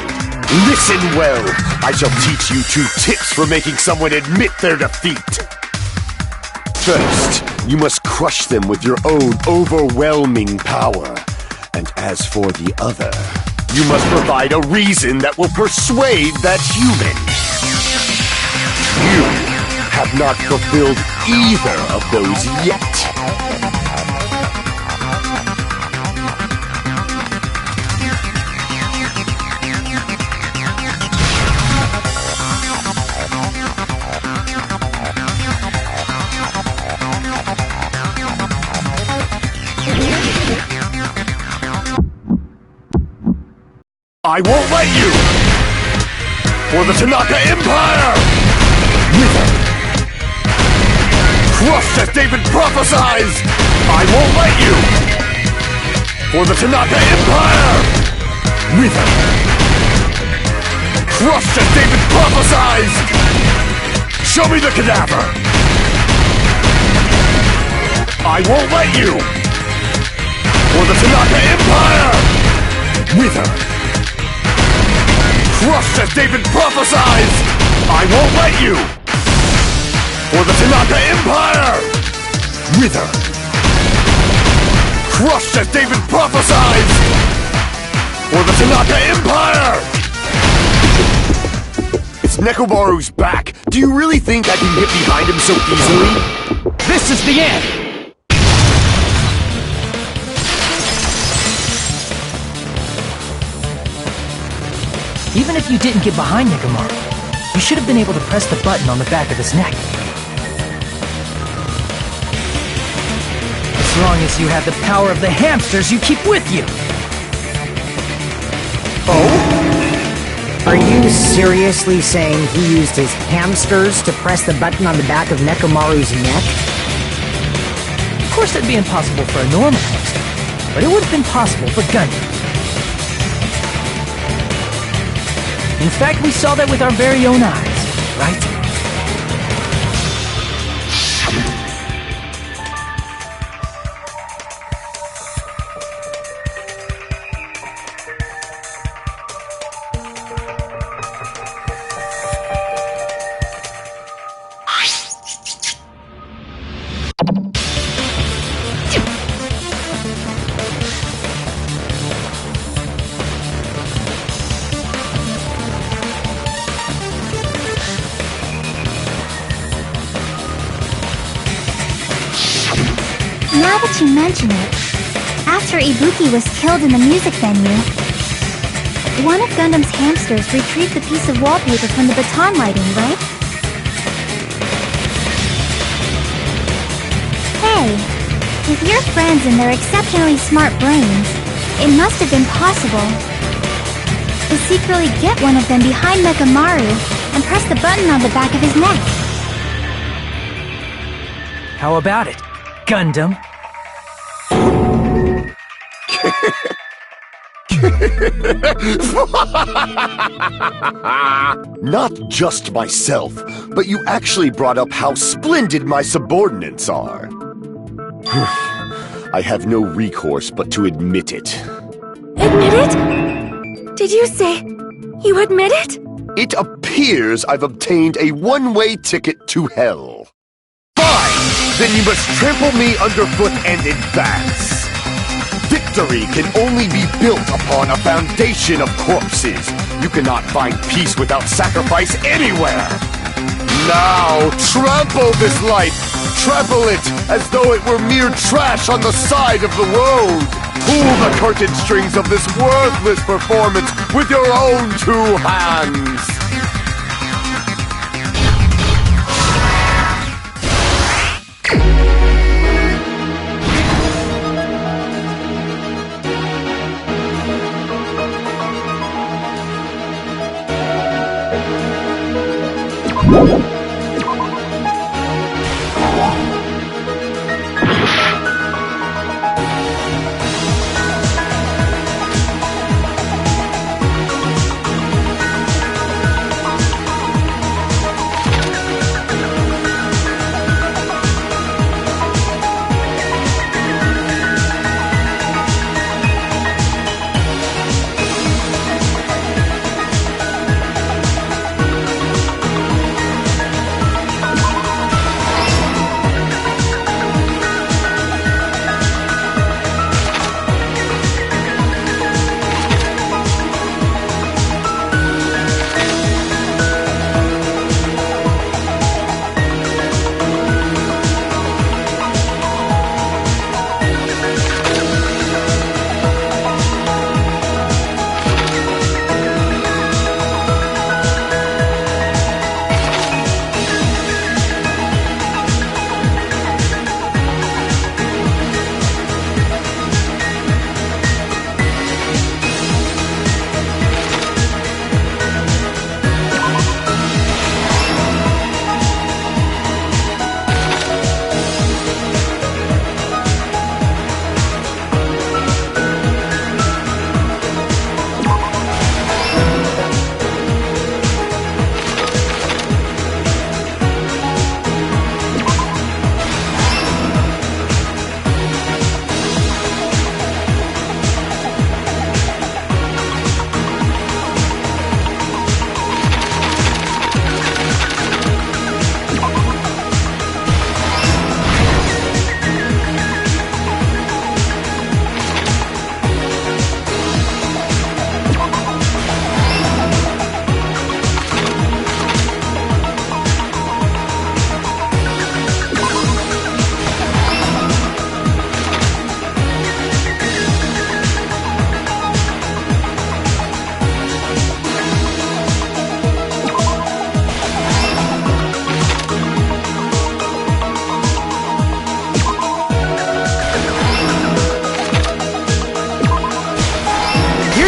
Listen well. I shall teach you 2 tips for making someone admit their defeat. First, you must crush them with your own overwhelming power. And as for the other, you must provide a reason that will persuade that human. You have not fulfilled either of those yet. I won't let you! For the Tanaka Empire! Crushed as David prophesies! I won't let you! For the Tanaka Empire! Crushed as David prophesies! Show me the cadaver! I won't let you! For the Tanaka Empire! Crushed as David prophesies! I won't let you! For the Tanaka Empire! Crushed as David prophesies! For the Tanaka Empire! It's Nekomaru's back. Do you really think I can get behind him so easily? This is the end! Even if you didn't get behind Nekomaru, you should have been able to press the button on the back of his neck. As long as you have the power of the hamsters you keep with you! Oh? Are you seriously saying he used his hamsters to press the button on the back of Nekomaru's neck? Of course that'd be impossible for a normal hamster, but it would have been possible for Gundam. In fact, we saw that with our very own eyes, right? Now that you mention it, after Ibuki was killed in the music venue, one of Gundam's hamsters retrieved the piece of wallpaper from the baton lighting, right? Hey, with your friends and their exceptionally smart brains, it must have been possible to secretly get one of them behind Nekomaru and press the button on the back of his neck. How about it, Gundam? Not just myself, but you actually brought up how splendid my subordinates are. I have no recourse but to admit it. Admit it? Did you say you admit it? It appears I've obtained a one-way ticket to hell. Fine! Then you must trample me underfoot and advance. Victory can only be built upon a foundation of corpses. You cannot find peace without sacrifice anywhere. Now, trample this life trample it as though it were mere trash on the side of the road. Pull the curtain strings of this worthless performance with your own two hands.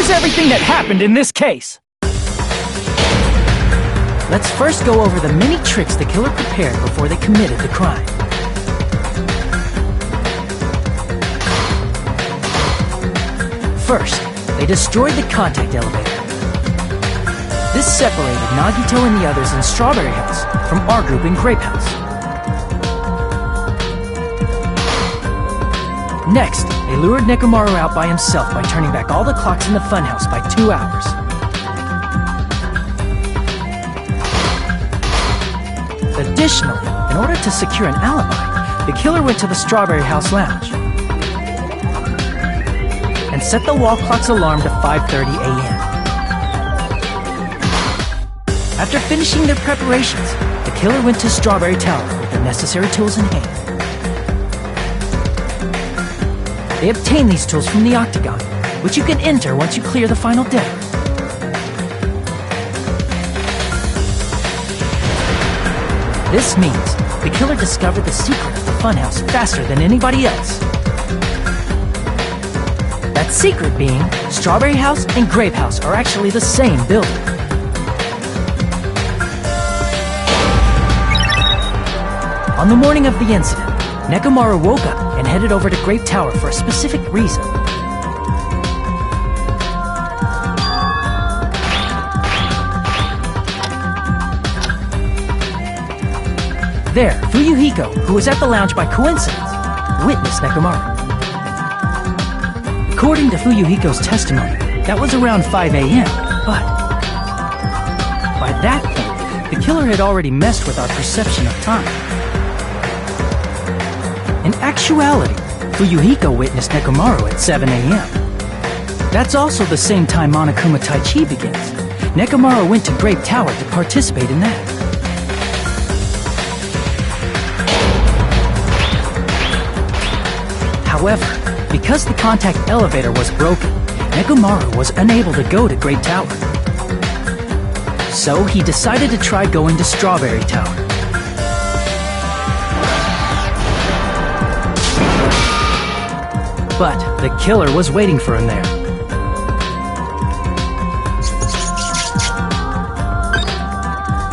Everything that happened in this case. Let's first go over the many tricks the killer prepared before they committed the crime. First, they destroyed the contact elevator. This separated Nagito and the others in Strawberry House from our group in Grape House. Next, they lured Nekomaru out by himself by turning back all the clocks in the funhouse by 2 hours. Additionally, in order to secure an alibi, the killer went to the Strawberry House lounge and set the wall clock's alarm to 5:30 a.m. After finishing their preparations, the killer went to Strawberry Tower with the necessary tools in hand. They obtain these tools from the octagon, which you can enter once you clear the final deck. This means the killer discovered the secret of the funhouse faster than anybody else. That secret being, Strawberry House and Grape House are actually the same building. On the morning of the incident, Nekomaru woke up and headed over to Grape Tower for a specific reason. There, Fuyuhiko, who was at the lounge by coincidence, witnessed Nekomaru. According to Fuyuhiko's testimony, that was around 5 a.m., but by that point, the killer had already messed with our perception of time. In actuality, Fuyuhiko witnessed Nekomaru at 7 a.m. That's also the same time Monokuma Taichi begins. Nekomaru went to Grape Tower to participate in that. However, because the contact elevator was broken, Nekomaru was unable to go to Great Tower. So he decided to try going to Strawberry Tower. But the killer was waiting for him there.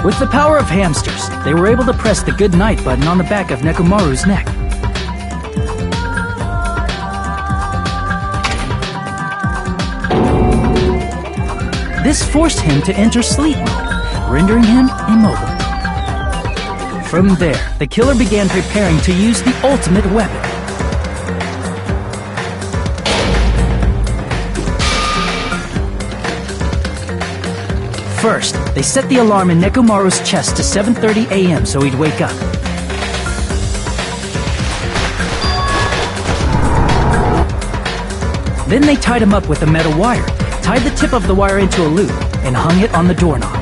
With the power of hamsters, they were able to press the good night button on the back of Nekomaru's neck. This forced him to enter sleep mode, rendering him immobile. From there, the killer began preparing to use the ultimate weapon. First, they set the alarm in Nekomaru's chest to 7:30 a.m. so he'd wake up. Then they tied him up with a metal wire, tied the tip of the wire into a loop, and hung it on the doorknob.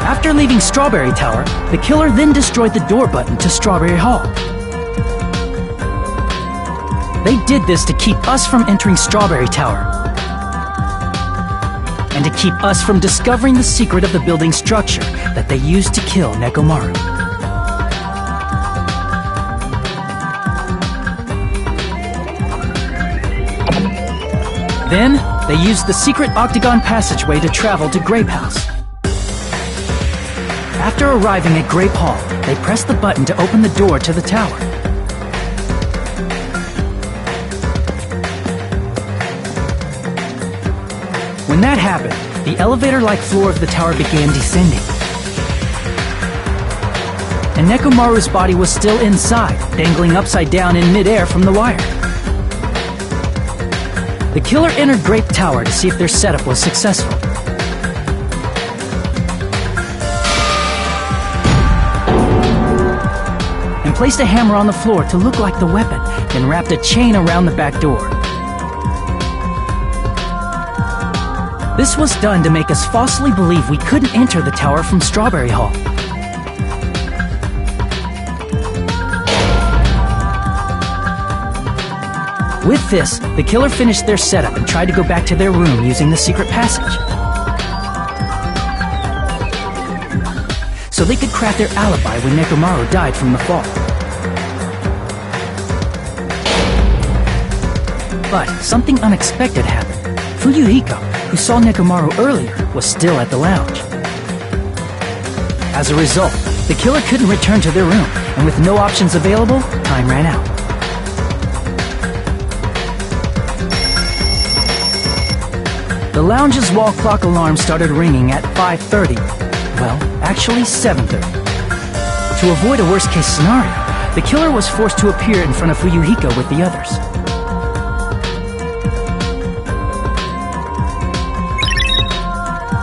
After leaving Strawberry Tower, the killer then destroyed the door button to Strawberry Hall. They did this to keep us from entering Strawberry Tower, and to keep us from discovering the secret of the building structure that they used to kill Nekomaru. Then, they used the secret octagon passageway to travel to Grape House. After arriving at Grape Hall, they pressed the button to open the door to the tower. When that happened, the elevator-like floor of the tower began descending. And Nekomaru's body was still inside, dangling upside down in midair from the wire. The killer entered Grape Tower to see if their setup was successful. And placed a hammer on the floor to look like the weapon, then wrapped a chain around the back door. This was done to make us falsely believe we couldn't enter the tower from Strawberry Hall. With this, the killer finished their setup and tried to go back to their room using the secret passage. So they could craft their alibi when Nekomaru died from the fall. But something unexpected happened. Fuyuhiko, who saw Nekomaru earlier, was still at the lounge. As a result, the killer couldn't return to their room, and with no options available, time ran out. The lounge's wall clock alarm started ringing at 5:30. Well, actually 7:30. To avoid a worst-case scenario, the killer was forced to appear in front of Fuyuhiko with the others.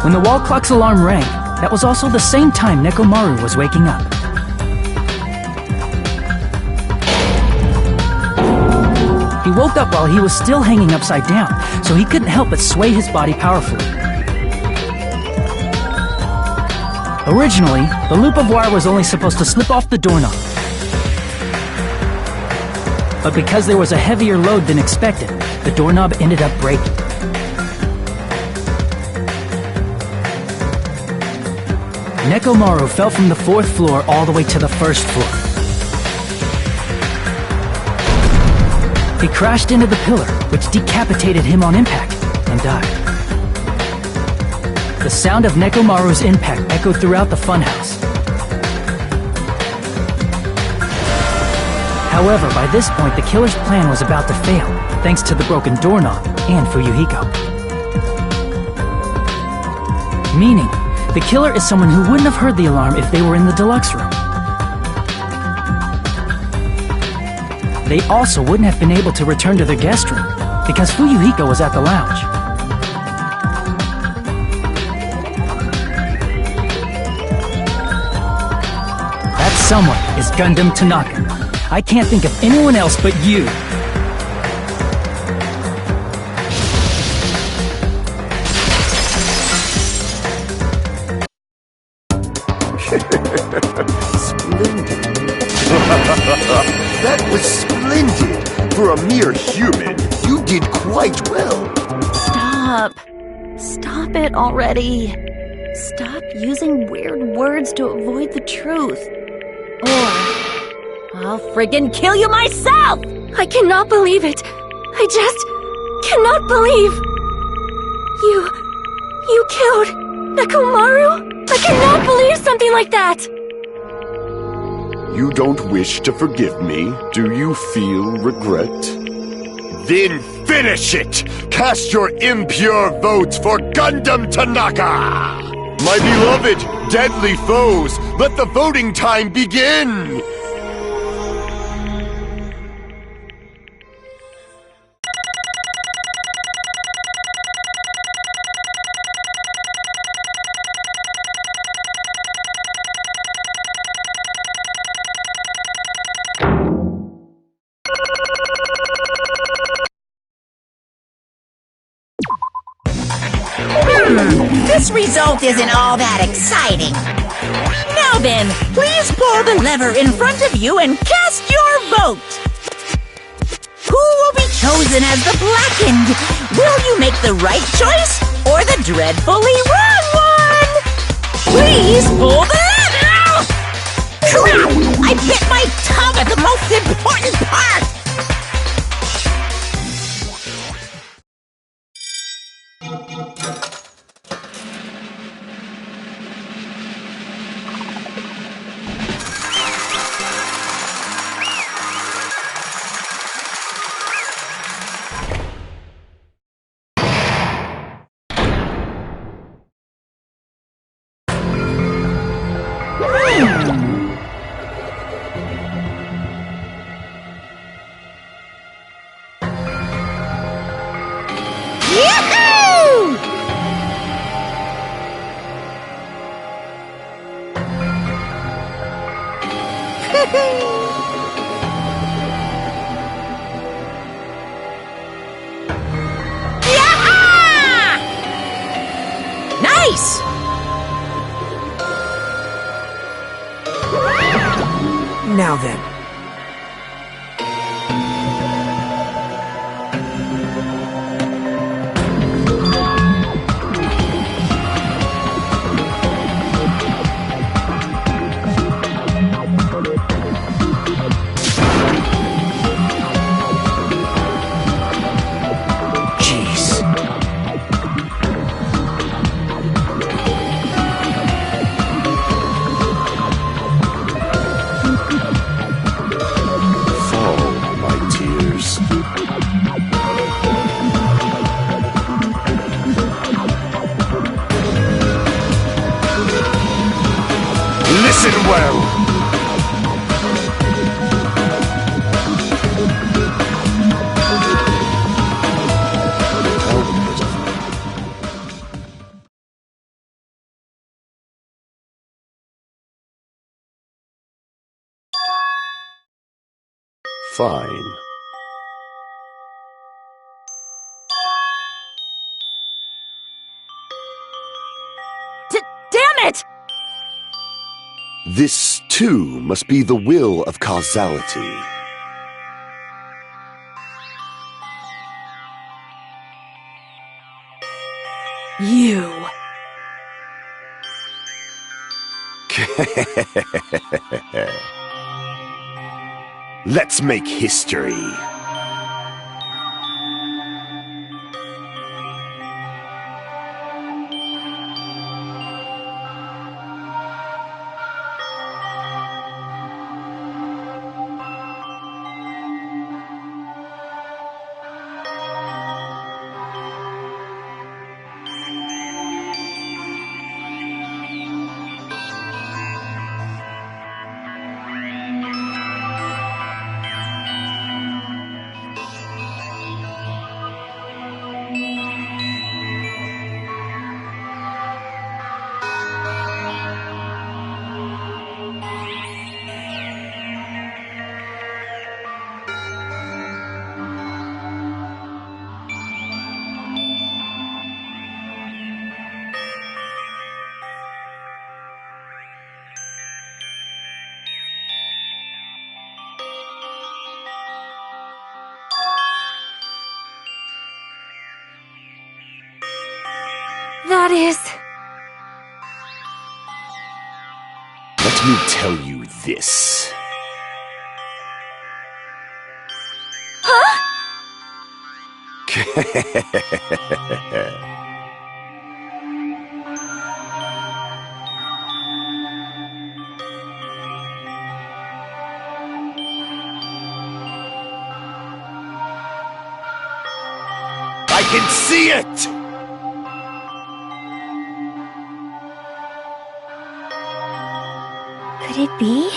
When the wall clock's alarm rang, that was also the same time Nekomaru was waking up. He woke up while he was still hanging upside down, so he couldn't help but sway his body powerfully. Originally, the loop of wire was only supposed to slip off the doorknob. But because there was a heavier load than expected, the doorknob ended up breaking. Nekomaru fell from the 4th floor all the way to the 1st floor. He crashed into the pillar, which decapitated him on impact, and died. The sound of Nekomaru's impact echoed throughout the funhouse. However, by this point, the killer's plan was about to fail, thanks to the broken doorknob and Fuyuhiko. Meaning, the killer is someone who wouldn't have heard the alarm if they were in the deluxe room. They also wouldn't have been able to return to their guest room, because Fuyuhiko was at the lounge. That someone is Gundam Tanaka. I can't think of anyone else but you. That was splendid. For a mere human, you did quite well. Stop. Stop it already. Stop using weird words to avoid the truth. Or I'll friggin' kill you myself! I cannot believe it. I just cannot believe. You killed Nekomaru? I cannot believe something like that. You don't wish to forgive me? Do you feel regret? Then finish it! Cast your impure votes for Gundam Tanaka! My beloved, deadly foes, let the voting time begin! This result isn't all that exciting. Now then, please pull the lever in front of you and cast your vote. Who will be chosen as the blackened? Will you make the right choice or the dreadfully wrong one? Please pull the lever! Crap! I bit my tongue at the most important part! Nice! Now then. Listen well! Fine. Damn it! This, too, must be the will of causality. You. Let's make history. That is... Let me tell you this. Huh? I can see it! Could it be?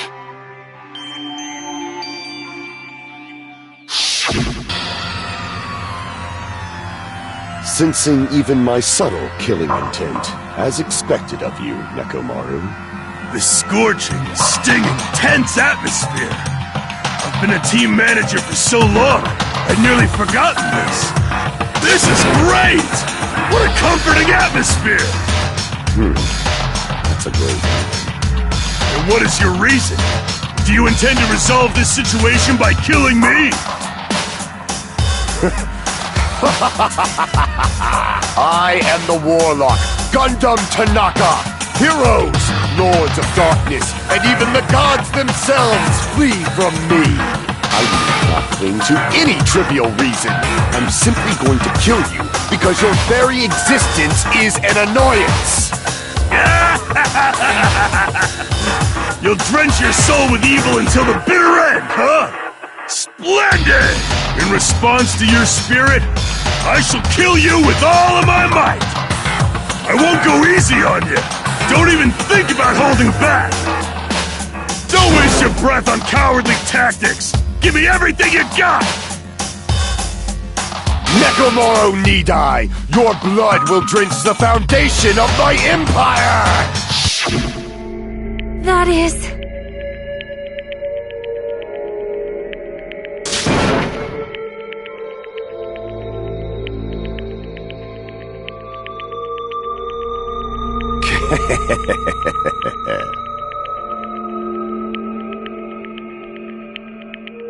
Sensing even my subtle killing intent, as expected of you, Nekomaru. This scorching, stinging, tense atmosphere. I've been a team manager for so long, I'd nearly forgotten this. This is great! What a comforting atmosphere! That's a great one. And what is your reason? Do you intend to resolve this situation by killing me? I am the Warlock, Gundam Tanaka! Heroes, Lords of Darkness, and even the gods themselves flee from me! I do not cling to any trivial reason. I'm simply going to kill you because your very existence is an annoyance! You'll drench your soul with evil until the bitter end, huh? Splendid! In response to your spirit, I shall kill you with all of my might! I won't go easy on you! Don't even think about holding back! Don't waste your breath on cowardly tactics! Give me everything you got! Nekomaru Nidai, your blood will drench the foundation of my empire! That is...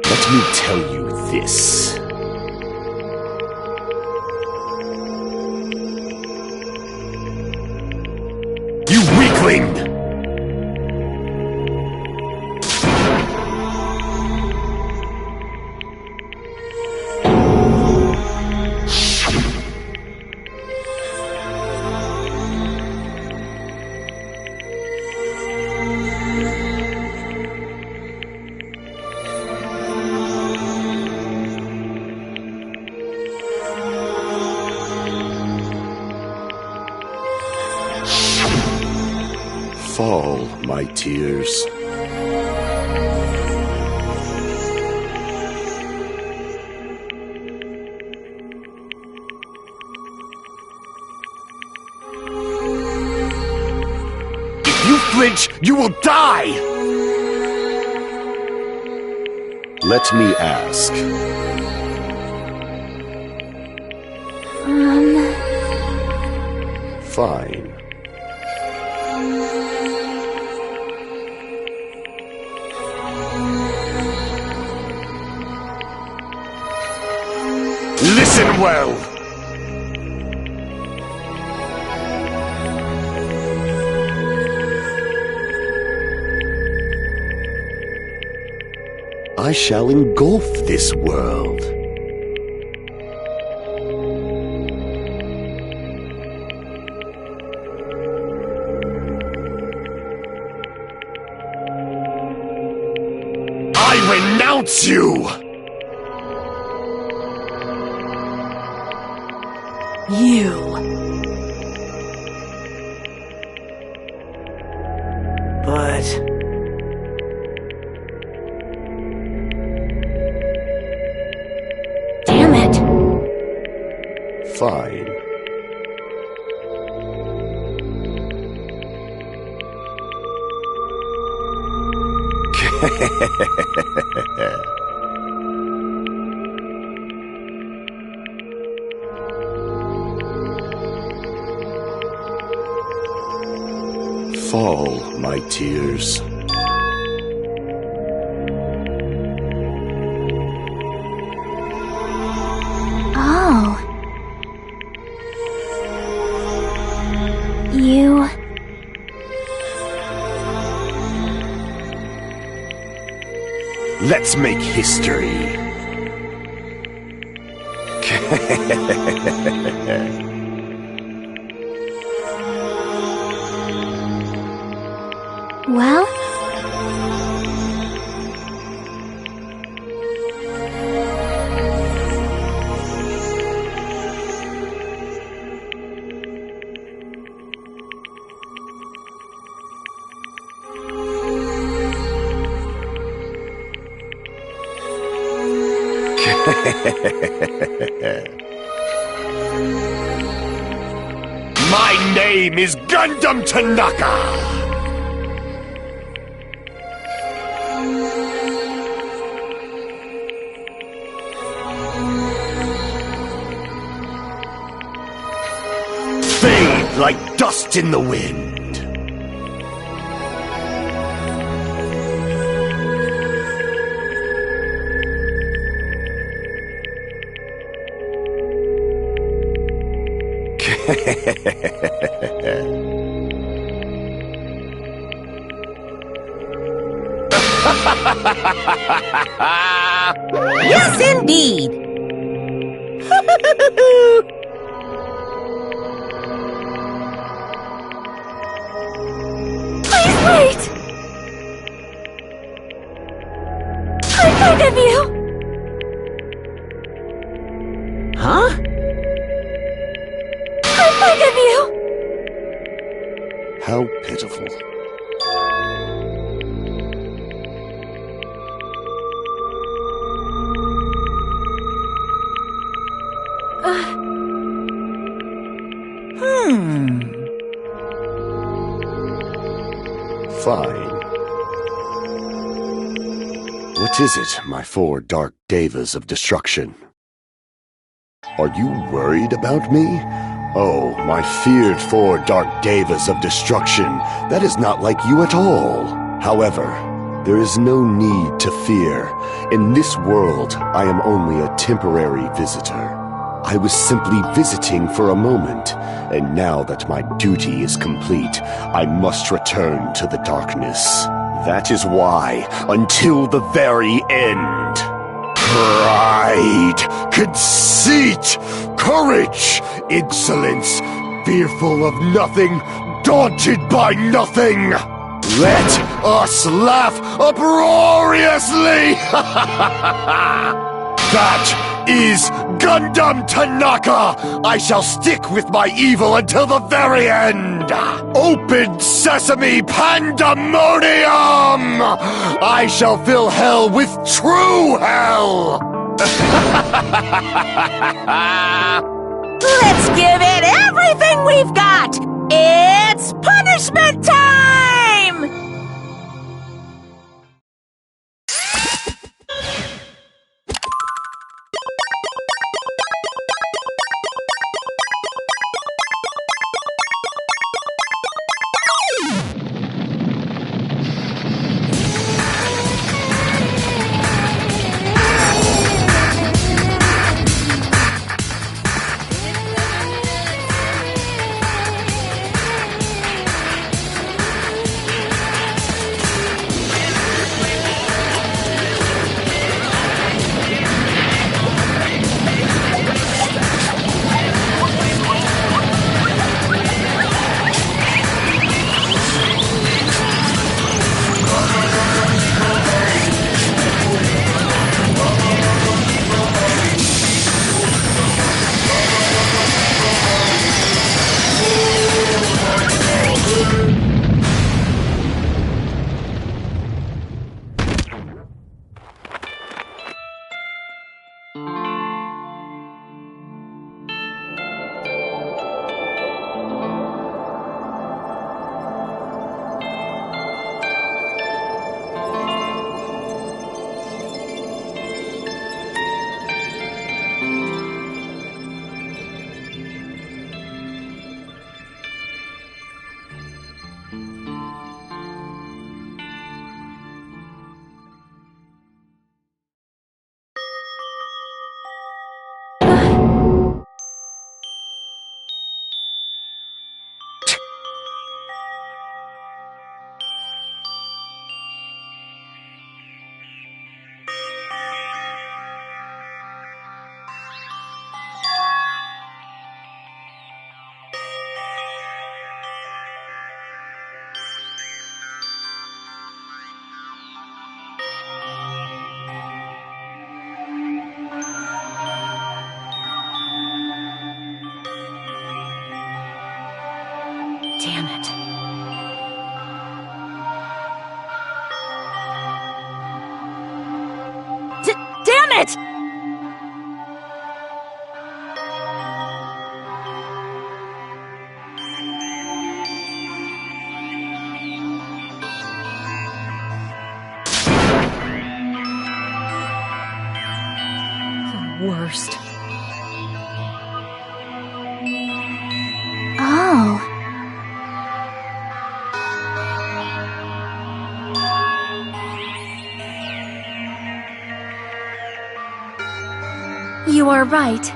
Let me tell you this. You weakling! Fall, my tears. If you flinch, you will die! Let me ask. Fine. Listen well! I shall engulf this world. I renounce you! You. But... Damn it. Fine. Fall, my tears. Oh. Let's make history. Well? My name is Gundam Tanaka! Fade like dust in the wind. Yes, indeed. Please wait! I beg of you! Huh? I beg of you! How pitiful. Fine. What is it, my 4 dark devas of destruction? Are you worried about me? Oh, my feared 4 dark devas of destruction, that is not like you at all. However, there is no need to fear. In this world, I am only a temporary visitor. I was simply visiting for a moment, and now that my duty is complete, I must return to the darkness. That is why, until the very end, pride, conceit, courage, insolence, fearful of nothing, daunted by nothing. Let us laugh uproariously! That is Gundam Tanaka! I shall stick with my evil until the very end! Open sesame pandemonium! I shall fill hell with true hell! Let's give it everything we've got! It's punishment time! worst. Oh. You are right.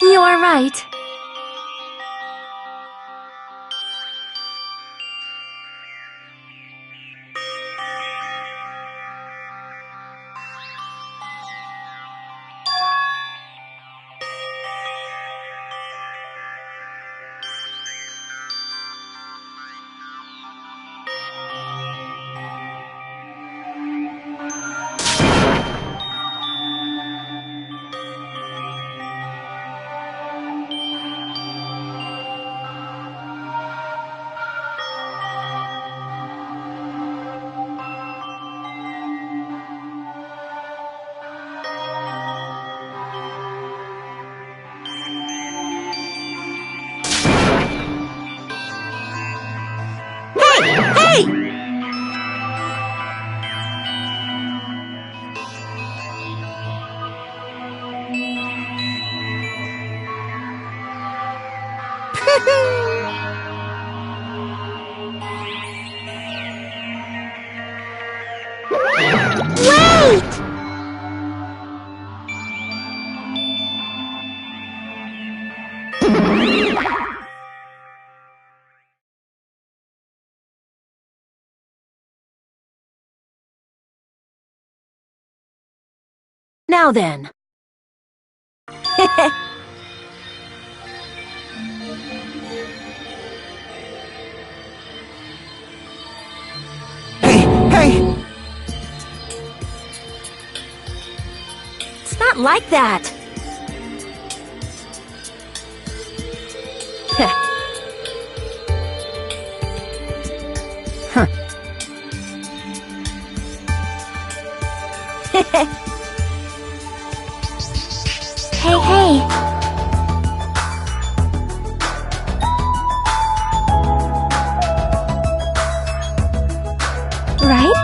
You are right. Hey! Wait! Now then. Hey! It's not like that. Hey, hey! Right?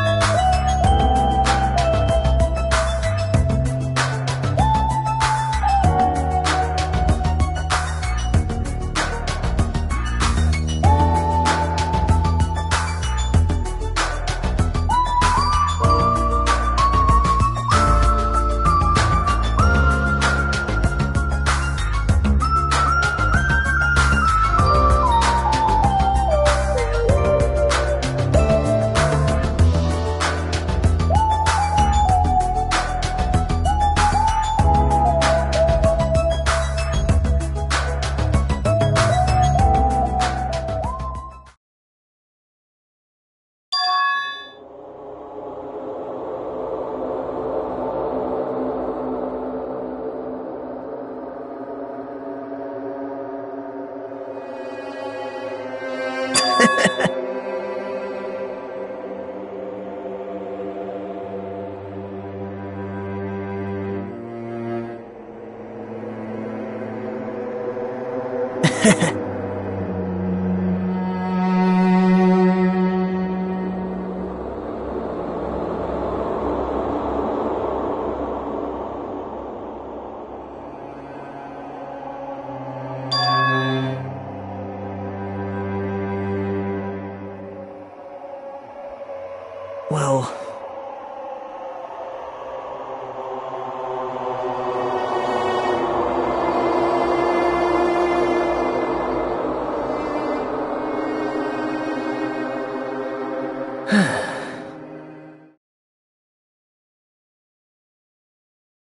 Well...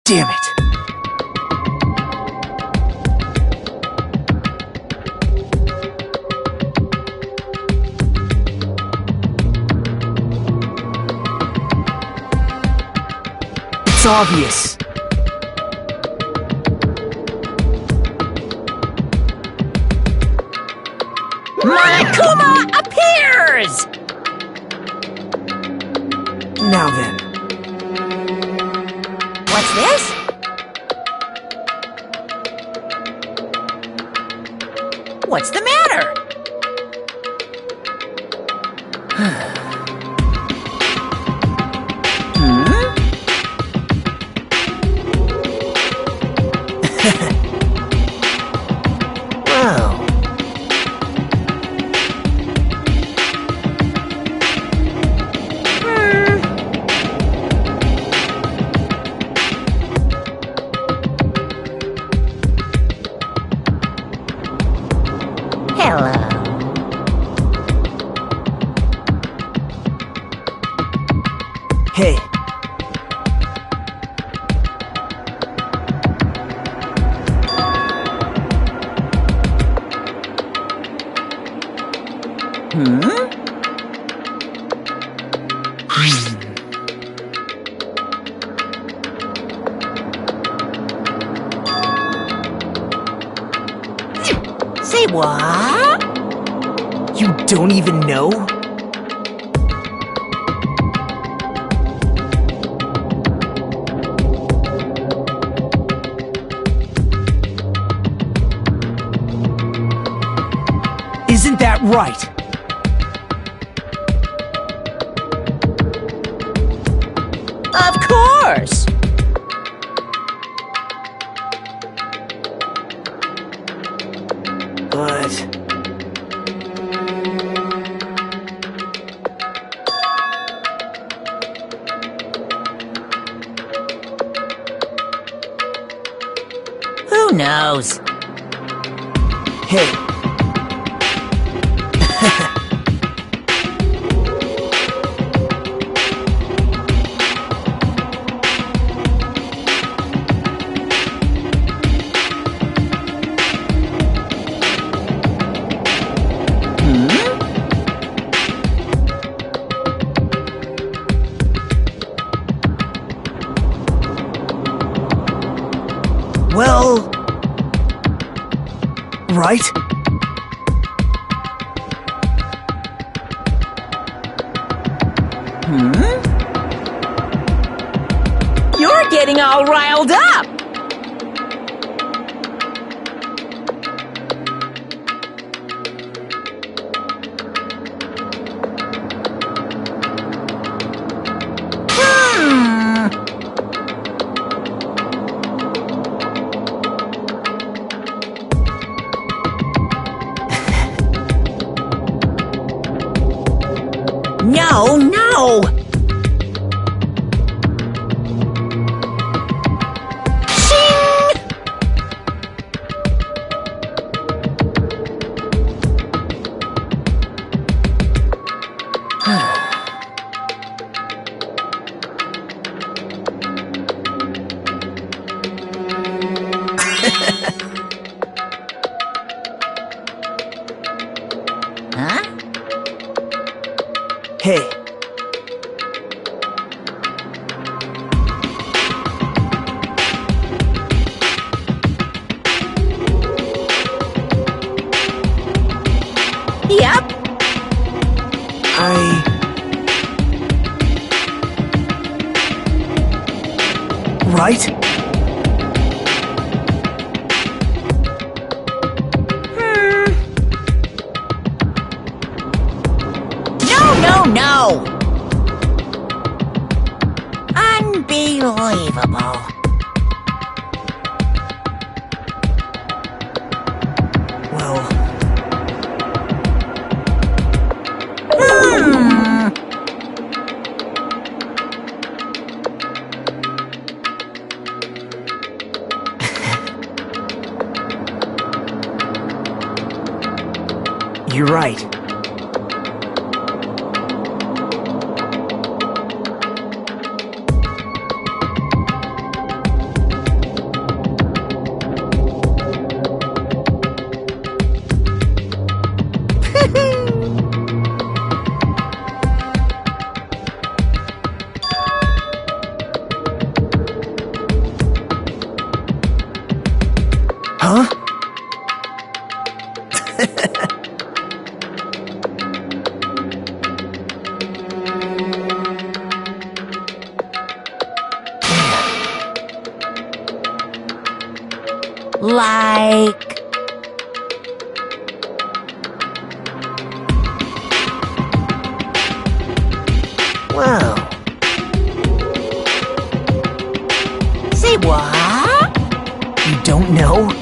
Damn it! It's obvious. Monokuma appears! Now then. What's this? What's the matter? Hey. Say what? You don't even know? Isn't that right? Of course! But... Who knows? Hey. Well... Right? You're getting all riled up! No, no! Shing! Huh? Hey. Yep. Right? No! Unbelievable. Well... You're right. Huh? Like... Well... Say what? You don't know?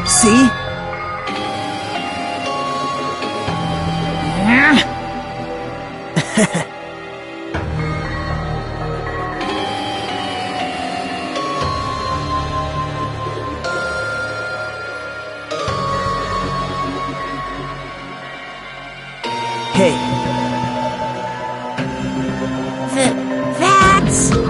See? Hey, That's...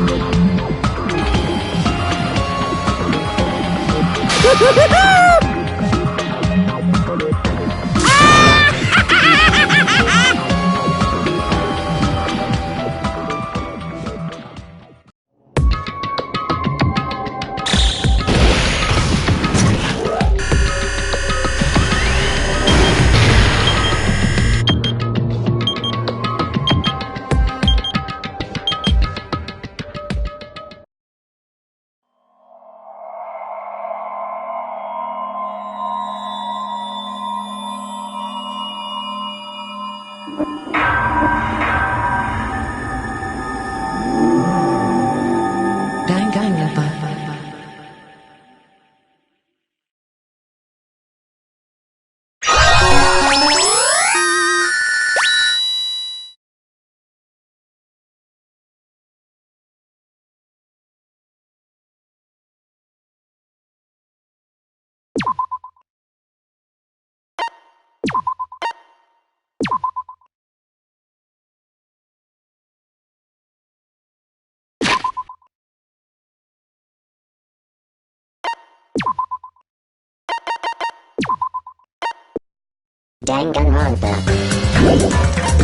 DanganRonpa. DanganRonpa.